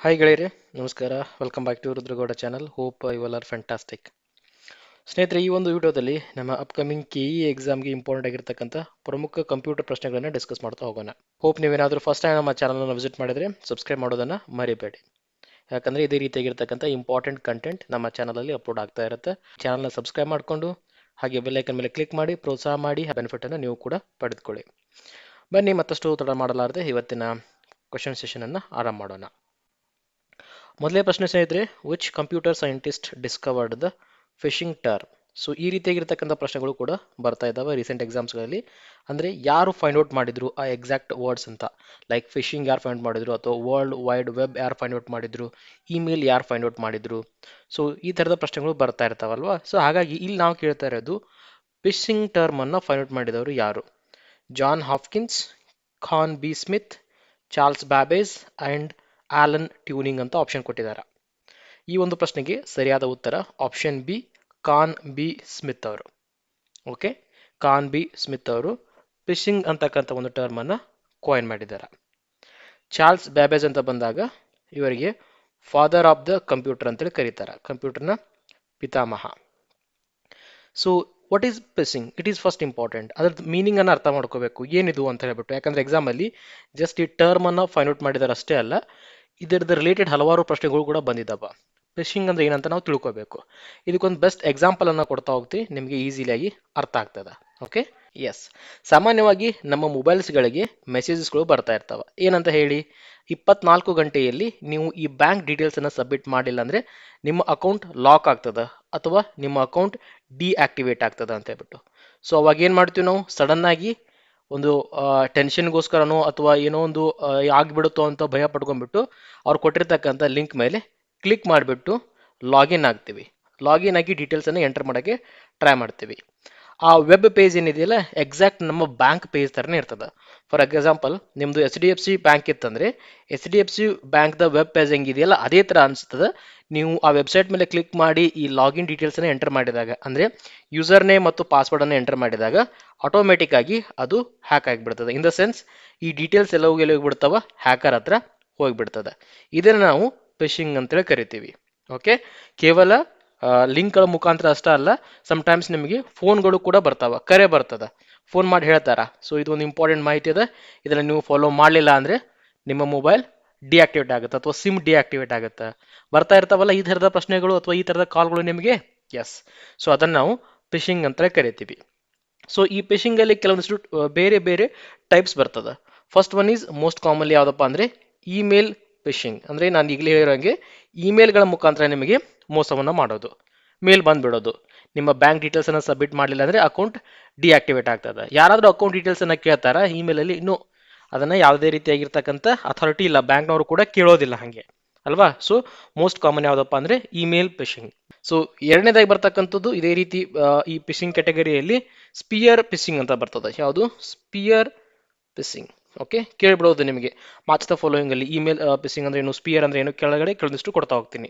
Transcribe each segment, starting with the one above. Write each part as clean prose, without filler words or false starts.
Hi ಗೆಳೆಯರೆ, ನಮಸ್ಕಾರ. Welcome back to Rudragowda channel. Hope you all are fantastic. ಸ್ನೇಹಿತರೆ, ಈ ಒಂದು ವಿಡಿಯೋದಲ್ಲಿ ನಮ್ಮ ಅಪ್ಕಮಿಂಗ್ ಕೆಇ ಎಕ್ಸಾಮ್ಗೆ ಇಂಪಾರ್ಟೆಂಟ್ ಆಗಿರ್ತಕ್ಕಂಥ ಪ್ರಮುಖ ಕಂಪ್ಯೂಟರ್ ಪ್ರಶ್ನೆಗಳನ್ನು ಡಿಸ್ಕಸ್ ಮಾಡ್ತಾ ಹೋಗೋಣ. ಹೋಪ್ ನೀವೇನಾದರೂ ಫಸ್ಟ್ ಟೈಮ್ ನಮ್ಮ ಚಾನಲ್ನ ವಿಸಿಟ್ ಮಾಡಿದರೆ ಸಬ್ಸ್ಕ್ರೈಬ್ ಮಾಡೋದನ್ನು ಮರಿಬೇಡಿ. ಯಾಕಂದರೆ ಇದೇ ರೀತಿಯಾಗಿರ್ತಕ್ಕಂಥ ಇಂಪಾರ್ಟೆಂಟ್ ಕಂಟೆಂಟ್ ನಮ್ಮ ಚಾನಲಲ್ಲಿ ಅಪ್ಲೋಡ್ ಆಗ್ತಾ ಇರುತ್ತೆ. ಚಾನಲ್ನ ಸಬ್ಸ್ಕ್ರೈಬ್ ಮಾಡಿಕೊಂಡು ಹಾಗೆ ಬೆಲ್ಲೈಕನ್ ಮೇಲೆ ಕ್ಲಿಕ್ ಮಾಡಿ ಪ್ರೋತ್ಸಾಹ ಮಾಡಿ ಬೆನಿಫಿಟನ್ನು ನೀವು ಕೂಡ ಪಡೆದುಕೊಳ್ಳಿ. ಬನ್ನಿ ಮತ್ತಷ್ಟು ತಡ ಮಾಡಲಾರದೆ ಇವತ್ತಿನ ಕ್ವಶನ್ ಸೆಷನನ್ನು ಆರಂಭ ಮಾಡೋಣ. ಮೊದಲೇ ಪ್ರಶ್ನೆ ಸ್ನೇಹಿತರೆ, which computer scientist discovered the phishing term? So ಈ ರೀತಿಯಾಗಿರ್ತಕ್ಕಂಥ ಪ್ರಶ್ನೆಗಳು ಕೂಡ ಬರ್ತಾ ಇದ್ದಾವೆ ರೀಸೆಂಟ್ ಎಕ್ಸಾಮ್ಸ್ಗಳಲ್ಲಿ. ಅಂದರೆ ಯಾರು ಫೈಂಡ್ ಔಟ್ ಮಾಡಿದ್ರು ಆ ಎಕ್ಸಾಕ್ಟ್ ವರ್ಡ್ಸ್ ಅಂತ, ಲೈಕ್ ಫಿಶಿಂಗ್ ಯಾರು ಫೈಂಡ್ ಮಾಡಿದ್ರು, ಅಥವಾ ವರ್ಲ್ಡ್ ವೈಡ್ ವೆಬ್ ಯಾರು ಫೈಂಡ್ ಔಟ್ ಮಾಡಿದ್ರು, ಇಮೇಲ್ ಯಾರು ಫೈಂಡ್ ಔಟ್ ಮಾಡಿದ್ರು. ಸೊ ಈ ಥರದ ಪ್ರಶ್ನೆಗಳು ಬರ್ತಾ ಇರ್ತಾವಲ್ವಾ. ಸೊ ಹಾಗಾಗಿ ಇಲ್ಲಿ ನಾವು ಕೇಳ್ತಾ ಇರೋದು ಫಿಶಿಂಗ್ ಟರ್ಮ್ ಅನ್ನು ಫೈಂಡ್ ಔಟ್ ಮಾಡಿದವರು ಯಾರು? John Hopkins, Khan B Smith, Charles Babbage and Alan Turing ಅಂತ ಆಪ್ಷನ್ ಕೊಟ್ಟಿದ್ದಾರೆ. ಈ ಒಂದು ಪ್ರಶ್ನೆಗೆ ಸರಿಯಾದ ಉತ್ತರ option B, Khan B Smith ಅವರು. ಓಕೆ, ಖಾನ್ ಬಿ ಸ್ಮಿತ್ ಅವರು ಫಿಶಿಂಗ್ ಅಂತಕ್ಕಂಥ ಒಂದು ಟರ್ಮ್ ಅನ್ನ ಕಾಯಿನ್ ಮಾಡಿದ್ದಾರೆ. ಚಾರ್ಲ್ಸ್ ಬ್ಯಾಬೇಜ್ ಅಂತ ಬಂದಾಗ ಇವರಿಗೆ ಫಾದರ್ ಆಫ್ ದ ಕಂಪ್ಯೂಟರ್ ಅಂತೇಳಿ ಕರೀತಾರೆ, ಕಂಪ್ಯೂಟರ್ನ ಪಿತಾಮಹ. So what is phishing? It is first important. ಅದ್ರದ್ದು ಮೀನಿಂಗ್ ಅನ್ನು ಅರ್ಥ ಮಾಡ್ಕೋಬೇಕು, ಏನಿದು ಅಂತ ಹೇಳ್ಬಿಟ್ಟು. ಯಾಕಂದ್ರೆ ಎಕ್ಸಾಮಲ್ಲಿ ಜಸ್ಟ್ ಈ ಟರ್ಮ್ ಅನ್ನ ಫೈಂಡ್ ಔಟ್ ಮಾಡಿದಾರೆ ಅಷ್ಟೇ ಅಲ್ಲ, ಇದರದ ರಿಲೇಟೆಡ್ ಹಲವಾರು ಪ್ರಶ್ನೆಗಳು ಕೂಡ ಬಂದಿದ್ದಾವೆ. ಫಿಶಿಂಗ್ ಅಂದ್ರೆ ಏನಂತ ನಾವು ತಿಳ್ಕೋಬೇಕು. ಇದಕ್ಕೊಂದು ಬೆಸ್ಟ್ ಎಕ್ಸಾಂಪಲ್ ಅನ್ನ ಕೊಡ್ತಾ ಹೋಗ್ತೀವಿ, ನಿಮಗೆ ಈಸಿಲಿಯಾಗಿ ಅರ್ಥ ಆಗ್ತದೆ. Okay, yes. ಸಾಮಾನ್ಯವಾಗಿ ನಮ್ಮ ಮೊಬೈಲ್ಸ್ಗಳಿಗೆ ಮೆಸೇಜಸ್ಗಳು ಬರ್ತಾ ಇರ್ತಾವೆ. ಏನಂತ ಹೇಳಿ, 24 ಗಂಟೆಯಲ್ಲಿ ನೀವು ಈ ಬ್ಯಾಂಕ್ ಡೀಟೇಲ್ಸ್ ಅನ್ನ ಸಬ್ಮಿಟ್ ಮಾಡಿಲ್ಲ ಅಂದ್ರೆ ನಿಮ್ಮ ಅಕೌಂಟ್ ಲಾಕ್ ಆಗ್ತದ ಅಥವಾ ನಿಮ್ಮ ಅಕೌಂಟ್ ಡಿಆಕ್ಟಿವೇಟ್ ಆಗ್ತದ ಅಂತ ಹೇಳ್ಬಿಟ್ಟು. ಸೊ ಅವಾಗ ಏನ್ ಮಾಡ್ತೀವಿ ನಾವು, ಸಡನ್ ಆಗಿ ಒಂದು ಟೆನ್ಷನ್ಗೋಸ್ಕರನೋ ಅಥವಾ ಏನೋ ಒಂದು ಆಗ್ಬಿಡುತ್ತೋ ಅಂತ ಭಯ ಪಡ್ಕೊಂಡ್ಬಿಟ್ಟು ಅವ್ರು ಕೊಟ್ಟಿರ್ತಕ್ಕಂಥ ಲಿಂಕ್ ಮೇಲೆ ಕ್ಲಿಕ್ ಮಾಡಿಬಿಟ್ಟು ಲಾಗಿನ್ ಆಗ್ತೀವಿ. ಲಾಗಿನ್ ಆಗಿ ಡೀಟೇಲ್ಸನ್ನು ಎಂಟರ್ ಮಾಡೋಕ್ಕೆ ಟ್ರೈ ಮಾಡ್ತೀವಿ. ಆ ವೆಬ್ ಪೇಜ್ ಏನಿದೆಯಲ್ಲ, ಎಕ್ಸಾಕ್ಟ್ ನಮ್ಮ ಬ್ಯಾಂಕ್ ಪೇಜ್ ಥರನೇ ಇರ್ತದೆ. ಫಾರ್ ಎಕ್ಸಾಂಪಲ್, ನಿಮ್ಮದು HDFC ಬ್ಯಾಂಕ್ ಇತ್ತಂದರೆ HDFC ಬ್ಯಾಂಕ್ದ ವೆಬ್ ಪೇಜ್ ಹೆಂಗಿದೆಯಲ್ಲ ಅದೇ ಥರ ಅನಿಸ್ತದೆ. ನೀವು ಆ ವೆಬ್ಸೈಟ್ ಮೇಲೆ ಕ್ಲಿಕ್ ಮಾಡಿ ಈ ಲಾಗಿನ್ ಡೀಟೇಲ್ಸನ್ನು ಎಂಟರ್ ಮಾಡಿದಾಗ, ಅಂದರೆ ಯೂಸರ್ ನೇಮ್ ಮತ್ತು ಪಾಸ್ವರ್ಡನ್ನು ಎಂಟರ್ ಮಾಡಿದಾಗ ಆಟೋಮೆಟಿಕ್ ಆಗಿ ಅದು ಹ್ಯಾಕ್ ಆಗಿಬಿಡ್ತದೆ. ಇನ್ ದ ಸೆನ್ಸ್ ಈ ಡೀಟೇಲ್ಸ್ ಎಲ್ಲ ಹೋಗಿಬಿಡ್ತಾವ, ಹ್ಯಾಕರ್ ಹತ್ರ ಹೋಗಿಬಿಡ್ತದೆ. ಇದನ್ನು ನಾವು ಫಿಶಿಂಗ್ ಅಂತೇಳಿ ಕರಿತೀವಿ. ಓಕೆ, ಕೇವಲ ಲಿಂಕ್ಗಳ ಮುಖಾಂತರ ಅಷ್ಟೇ ಅಲ್ಲ, ಸಮ್ಟೈಮ್ಸ್ ನಿಮಗೆ ಫೋನ್ಗಳು ಕೂಡ ಬರ್ತಾವ, ಕರೆ ಬರ್ತದ, ಫೋನ್ ಮಾಡಿ ಹೇಳ್ತಾರ. ಸೊ ಇದು ಒಂದು ಇಂಪಾರ್ಟೆಂಟ್ ಮಾಹಿತಿ ಅದ, ಇದನ್ನು ನೀವು ಫಾಲೋ ಮಾಡಲಿಲ್ಲ ಅಂದರೆ ನಿಮ್ಮ ಮೊಬೈಲ್ ಡಿಆಕ್ಟಿವೇಟ್ ಆಗುತ್ತೆ ಅಥವಾ ಸಿಮ್ ಡಿಆಕ್ಟಿವೇಟ್ ಆಗುತ್ತೆ. ಬರ್ತಾ ಇರ್ತಾವಲ್ಲ ಈ ಥರದ ಪ್ರಶ್ನೆಗಳು ಅಥವಾ ಈ ಥರದ ಕಾಲ್ಗಳು ನಿಮಗೆ. ಎಸ್, ಸೊ ಅದನ್ನು ನಾವು ಫಿಶಿಂಗ್ ಅಂತ ಕರಿತೀವಿ. ಸೊ ಈ ಫಿಶಿಂಗ್ ಅಲ್ಲಿ ಕೆಲವೊಂದಿಷ್ಟು ಬೇರೆ ಬೇರೆ ಟೈಪ್ಸ್ ಬರ್ತದೆ. First one is most commonly ಯಾವುದಪ್ಪ ಅಂದರೆ ಇಮೇಲ್ ಫಿಶಿಂಗ್. ಅಂದರೆ ನಾನು ಈಗಲೇ ಹೇಳಿರೋಂಗೆ ಇಮೇಲ್ಗಳ ಮುಖಾಂತರ ನಿಮಗೆ ಮೋಸವನ್ನು ಮಾಡೋದು, ಮೇಲ್ ಬಂದ್ಬಿಡೋದು. ನಿಮ್ಮ ಬ್ಯಾಂಕ್ ಡೀಟೇಲ್ಸನ್ನು ಸಬ್ಮಿಟ್ ಮಾಡಲಿಲ್ಲ ಅಂದರೆ ಅಕೌಂಟ್ ಡಿಆಕ್ಟಿವೇಟ್ ಆಗ್ತದೆ. ಯಾರಾದರೂ ಅಕೌಂಟ್ ಡೀಟೇಲ್ಸನ್ನು ಕೇಳ್ತಾರ ಇಮೇಲಲ್ಲಿ, ಇನ್ನೂ ಅದನ್ನು ಯಾವುದೇ ರೀತಿಯಾಗಿರ್ತಕ್ಕಂಥ ಅಥಾರಿಟಿ ಇಲ್ಲ, ಬ್ಯಾಂಕ್ನವರು ಕೂಡ ಕೇಳೋದಿಲ್ಲ ಹಾಗೆ ಅಲ್ವಾ. ಸೊ ಮೋಸ್ಟ್ ಕಾಮನ್ ಯಾವುದಪ್ಪ ಅಂದರೆ ಇಮೇಲ್ ಫಿಶಿಂಗ್. ಸೊ ಎರಡನೇದಾಗಿ ಬರ್ತಕ್ಕಂಥದ್ದು ಇದೇ ರೀತಿ ಈ ಫಿಶಿಂಗ್ ಕ್ಯಾಟಗರಿಯಲ್ಲಿ ಸ್ಪಿಯರ್ ಫಿಶಿಂಗ್ ಅಂತ ಬರ್ತದೆ. ಯಾವುದು? Spear fishing. ಓಕೆ, ಕೇಳ್ಬಿಡೋದು ನಿಮಗೆ ಮಾಚ್ ದ ಫಾಲೋಯಿಂಗ್ ಅಲ್ಲಿ. ಇಮೇಲ್ ಫಿಶಿಂಗ್ ಅಂದ್ರೆ ಏನು, ಸ್ಪಿಯರ್ ಅಂದ್ರೆ ಏನು, ಕೆಳಗಡೆ ಕೆಲವೊಂದಿಷ್ಟು ಕೊಡ್ತಾ ಹೋಗ್ತೀನಿ.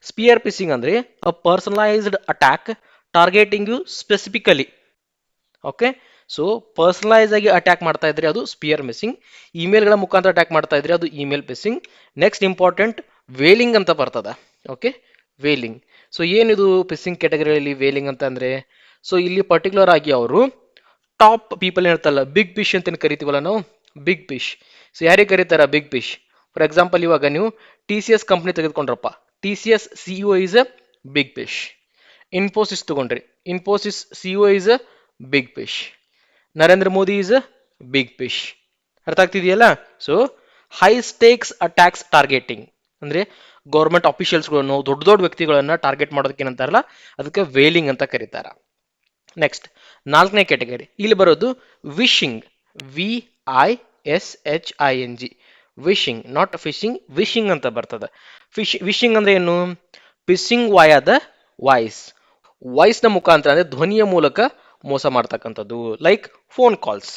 ಸ್ಪಿಯರ್ ಫಿಶಿಂಗ್ ಅಂದ್ರೆ a personalised attack targeting you specifically. Okay, so personalise ಆಗಿ ಅಟ್ಯಾಕ್ ಮಾಡ್ತಾ ಇದ್ರೆ ಅದು ಸ್ಪಿಯರ್ ಫಿಶಿಂಗ್. ಇಮೇಲ್ಗಳ ಮುಖಾಂತರ ಅಟ್ಯಾಕ್ ಮಾಡ್ತಾ ಇದ್ರೆ ಅದು email phishing. Next important whaling ಅಂತ ಬರ್ತದೆ. Okay, whaling. ಸೊ ಏನಿದು ಫಿಶಿಂಗ್ ಕ್ಯಾಟಗರಿಯಲ್ಲಿ ವೇಲಿಂಗ್ ಅಂತ ಅಂದ್ರೆ, ಸೊ ಇಲ್ಲಿ ಪರ್ಟಿಕ್ಯುಲರ್ ಆಗಿ ಅವರು ಟಾಪ್ ಪೀಪಲ್ ಇರ್ತಲ್ಲ, ಬಿಗ್ ಫಿಶ್ ಅಂತ ಕರಿತೀವಲ್ಲ ನಾವು, ಬಿಗ್ ಫಿಶ್. ಸೊ ಯಾರಿಗೆ ಕರೀತಾರ? Big fish. ಫಾರ್ ಎಕ್ಸಾಂಪಲ್, ಇವಾಗ ನೀವು TCS ಕಂಪ್ನಿ ತೆಗೆದುಕೊಂಡ್ರಪ್ಪ, TCS CEO is a big fish. Infosys ತಗೊಂಡ್ರಿ, Infosys CEO is a big fish. Narendra Modi is a big fish. ಅರ್ಥ ಆಗ್ತಿದೆಯಲ್ಲ? So high stakes attacks targeting ಅಂದ್ರೆ ಗೌರ್ಮೆಂಟ್ ಅಫಿಷಿಯಲ್ಸ್ಗಳನ್ನು, ದೊಡ್ಡ ದೊಡ್ಡ ವ್ಯಕ್ತಿಗಳನ್ನ ಟಾರ್ಗೆಟ್ ಮಾಡೋದಕ್ಕೆ ಏನಂತಾರಲ್ಲ, ಅದಕ್ಕೆ ವೇಲಿಂಗ್ ಅಂತ ಕರೀತಾರ. ನೆಕ್ಸ್ಟ್ ನಾಲ್ಕನೇ ಕ್ಯಾಟಗರಿ ಇಲ್ಲಿ ಬರೋದು vishing. VISHING, vishing, not phishing, vishing ಅಂತ ಬರ್ತದೆ. ವಿಶಿಂಗ್ ಅಂದ್ರೆ ಏನು? Phishing via the voice. ವಾಯ್ಸ್ನ ಮುಖಾಂತರ ಅಂದ್ರೆ ಧ್ವನಿಯ ಮೂಲಕ ಮೋಸ ಮಾಡ್ತಕ್ಕಂಥದ್ದು, ಲೈಕ್ ಫೋನ್ ಕಾಲ್ಸ್.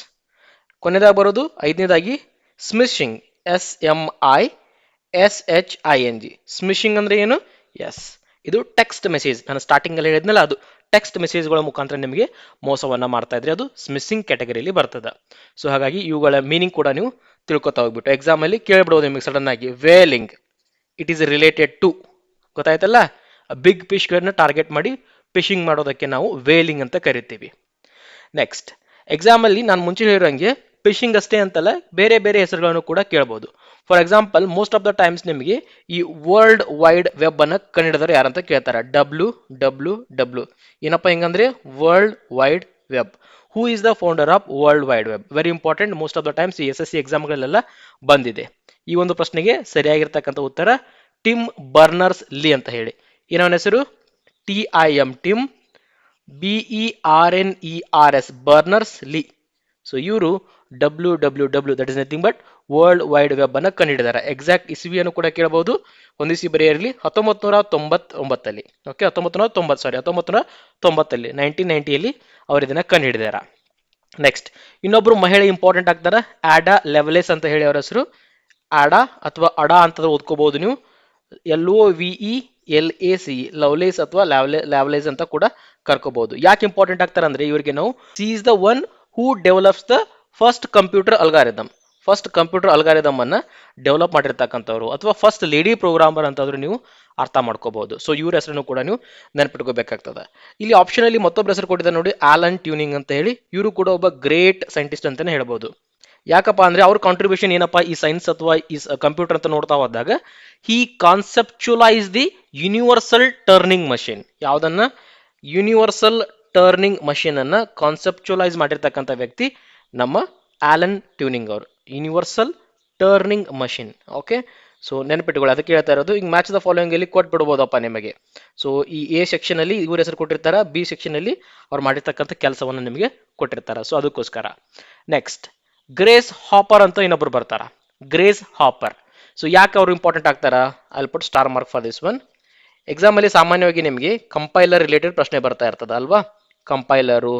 ಕೊನೆಯದಾಗಿ ಬರೋದು ಐದನೇದಾಗಿ ಸ್ಮಿಶಿಂಗ್. SMISHING. ಸ್ಮಿಶಿಂಗ್ ಅಂದ್ರೆ ಏನು? ಎಸ್, ಇದು ಟೆಕ್ಸ್ಟ್ ಮೆಸೇಜ್. ನಾನು ಸ್ಟಾರ್ಟಿಂಗ್ ಅಲ್ಲಿ ಹೇಳಿದ್ನಲ್ಲ, ಅದು ಟೆಕ್ಸ್ಟ್ ಮೆಸೇಜ್ಗಳ ಮುಖಾಂತರ ನಿಮಗೆ ಮೋಸವನ್ನ ಮಾಡ್ತಾ ಇದ್ರೆ ಅದು ಸ್ಮಿಶಿಂಗ್ ಕ್ಯಾಟಗರಿಯಲ್ಲಿ ಬರ್ತದೆ. ಸೊ ಹಾಗಾಗಿ ಇವುಗಳ ಮೀನಿಂಗ್ ಕೂಡ ನೀವು ತಿಳ್ಕೊತಾ ಹೋಗ್ಬಿಟ್ಟು ಎಕ್ಸಾಮ್ ಅಲ್ಲಿ ಕೇಳ್ಬಿಡೋದು ನಿಮಗೆ ಸಡನ್ ಆಗಿ. Whaling it is related to, ಗೊತ್ತಾಯ್ತಲ್ಲ, ಬಿಗ್ ಫಿಶ್ಗಳನ್ನ ಟಾರ್ಗೆಟ್ ಮಾಡಿ ಫಿಶಿಂಗ್ ಮಾಡೋದಕ್ಕೆ ನಾವು ವೇಲಿಂಗ್ ಅಂತ ಕರಿತೀವಿ. ನೆಕ್ಸ್ಟ್, ಎಕ್ಸಾಮಲ್ಲಿ ನಾನು ಮುಂಚೆ ಹೇಳಿರೋಂಗೆ ಫಿಶಿಂಗ್ ಅಷ್ಟೇ ಅಂತಲ್ಲ, ಬೇರೆ ಬೇರೆ ಹೆಸರುಗಳನ್ನು ಕೂಡ ಕೇಳ್ಬೋದು. For example, most of the times ನಿಮಗೆ ಈ ವರ್ಲ್ಡ್ ವೈಡ್ ವೆಬ್ ಅನ್ನ ಕಂಡುಹಿಡಿದವರು ಯಾರಂತ ಕೇಳ್ತಾರೆ. WWW ಏನಪ್ಪ ಹಿಂಗಂದ್ರೆ world wide web. Who is the founder of world wide web? Very important, most of the times ಈ SSC ಎಕ್ಸಾಮ್ಗಳಲ್ಲೆಲ್ಲ ಬಂದಿದೆ. ಈ ಒಂದು ಪ್ರಶ್ನೆಗೆ ಸರಿಯಾಗಿರ್ತಕ್ಕಂಥ ಉತ್ತರ ಟಿಮ್ ಬರ್ನರ್ಸ್ ಲೀ ಅಂತ ಹೇಳಿ. ಏನವನ ಹೆಸರು? TIM, ಟಿಮ್, BERNERS, ಬರ್ನರ್ಸ್ ಲೀ. ಸೊ ಇವರು WWW, that is nothing but world wide web ಅನ್ನ ಕಂಡುಹಿಡಿದಾರೆ. ಎಕ್ಸಾಕ್ಟ್ ಇಸ್ವಿಯನ್ನು ಕೂಡ ಕೇಳಬಹುದು, ಹೊಂದಿಸಿ ಬರೆಯಿರಲಿ. 1999 ಓಕೆ, 1990 1990 ಅವರು ಇದನ್ನ ಕಂಡುಹಿಡಿದಾರ. ನೆಕ್ಸ್ಟ್, ಇನ್ನೊಬ್ರು ಮಹಿಳೆ ಇಂಪಾರ್ಟೆಂಟ್ ಆಗ್ತಾರ, ಆಡಾ ಲೆವಲೇಸ್ ಅಂತ ಹೇಳಿ ಅವರ ಹೆಸರು. ಆಡಾ ಅಥವಾ ಅಡಾ ಅಂತ ಓದ್ಕೋಬಹುದು ನೀವು. LOVELAC, ಲವ್ಲೇಸ್ ಅಥವಾ ಲ್ಯಾವ್ಲೇಸ್ ಅಂತ ಕೂಡ ಕರ್ಕೋಬಹುದು. ಯಾಕೆ ಇಂಪಾರ್ಟೆಂಟ್ ಆಗ್ತಾರೆ ಅಂದ್ರೆ ಇವರಿಗೆ ನಾವು C is the one who develops the first computer algorithm. First computer algorithm ಅನ್ನ ಡೆವಲಪ್ ಮಾಡಿರ್ತಕ್ಕಂಥವ್ರು, ಅಥವಾ ಫಸ್ಟ್ ಲೇಡಿ ಪ್ರೋಗ್ರಾಮರ್ ಅಂತಾದ್ರೂ ನೀವು ಅರ್ಥ ಮಾಡ್ಕೋಬಹುದು. ಸೊ ಇವ್ರ ಹೆಸರನ್ನು ಕೂಡ ನೀವು ನೆನಪಿಟ್ಕೋಬೇಕಾಗ್ತದೆ. ಇಲ್ಲಿ ಆಪ್ಷನ್ ಅಲ್ಲಿ ಮತ್ತೊಬ್ಬರ ಹೆಸರು ಕೊಟ್ಟಿದ್ದಾರೆ ನೋಡಿ, ಆಲನ್ ಟ್ಯೂನಿಂಗ್ ಅಂತ ಹೇಳಿ. ಇವರು ಕೂಡ ಒಬ್ಬ ಗ್ರೇಟ್ ಸೈಂಟಿಸ್ಟ್ ಅಂತಾನೆ ಹೇಳ್ಬೋದು. ಯಾಕಪ್ಪ ಅಂದ್ರೆ ಅವ್ರ ಕಾಂಟ್ರಿಬ್ಯೂಷನ್ ಏನಪ್ಪಾ ಈ ಸೈನ್ಸ್ ಅಥವಾ ಈ ಕಂಪ್ಯೂಟರ್ ಅಂತ ನೋಡ್ತಾ ಹೋದಾಗ, he conceptualise the universal turning machine. ಯಾವ್ದನ್ನ? ಯೂನಿವರ್ಸಲ್ ಟರ್ನಿಂಗ್ ಮಷಿನ್ ಅನ್ನ ಕಾನ್ಸೆಪ್ಚುಲೈಸ್ ಮಾಡಿರ್ತಕ್ಕಂಥ ವ್ಯಕ್ತಿ ನಮ್ಮ ಆಲನ್ ಟ್ಯೂನಿಂಗ್ ಅವರು. Universal turning machine. Okay, so ನೆನಪಿಟ್ಟುಕೊಳ್ಳಿ, ಅದಕ್ಕೆ ಹೇಳ್ತಾ ಇರೋದು. ಈಗ ಮ್ಯಾಚ್ ದ ಫಾಲೋಯಿಂಗ್ ಅಲ್ಲಿ ಕೊಟ್ಬಿಡ್ಬೋದಪ್ಪ ನಿಮಗೆ. ಸೊ ಈ ಎ ಸೆಕ್ಷನ್ ಅಲ್ಲಿ ಇವ್ರ ಹೆಸರು ಕೊಟ್ಟಿರ್ತಾರ, ಬಿ ಸೆಕ್ಷನ್ ಅಲ್ಲಿ ಅವ್ರು ಮಾಡಿರ್ತಕ್ಕಂಥ ಕೆಲಸವನ್ನು ನಿಮಗೆ ಕೊಟ್ಟಿರ್ತಾರ. ಸೊ ಅದಕ್ಕೋಸ್ಕರ. ನೆಕ್ಸ್ಟ್, ಗ್ರೇಸ್ ಹಾಪರ್ ಅಂತ ಇನ್ನೊಬ್ರು ಬರ್ತಾರ, ಗ್ರೇಸ್ ಹಾಪರ್. ಸೊ ಯಾಕೆ ಅವರು ಇಂಪಾರ್ಟೆಂಟ್ ಆಗ್ತಾರ? I will put star mark for this one. Exam ಅಲ್ಲಿ ಸಾಮಾನ್ಯವಾಗಿ ನಿಮಗೆ ಕಂಪೈಲರ್ ರಿಲೇಟೆಡ್ ಪ್ರಶ್ನೆ ಬರ್ತಾ ಇರ್ತದ ಅಲ್ವಾ? ಕಂಪೈಲರು,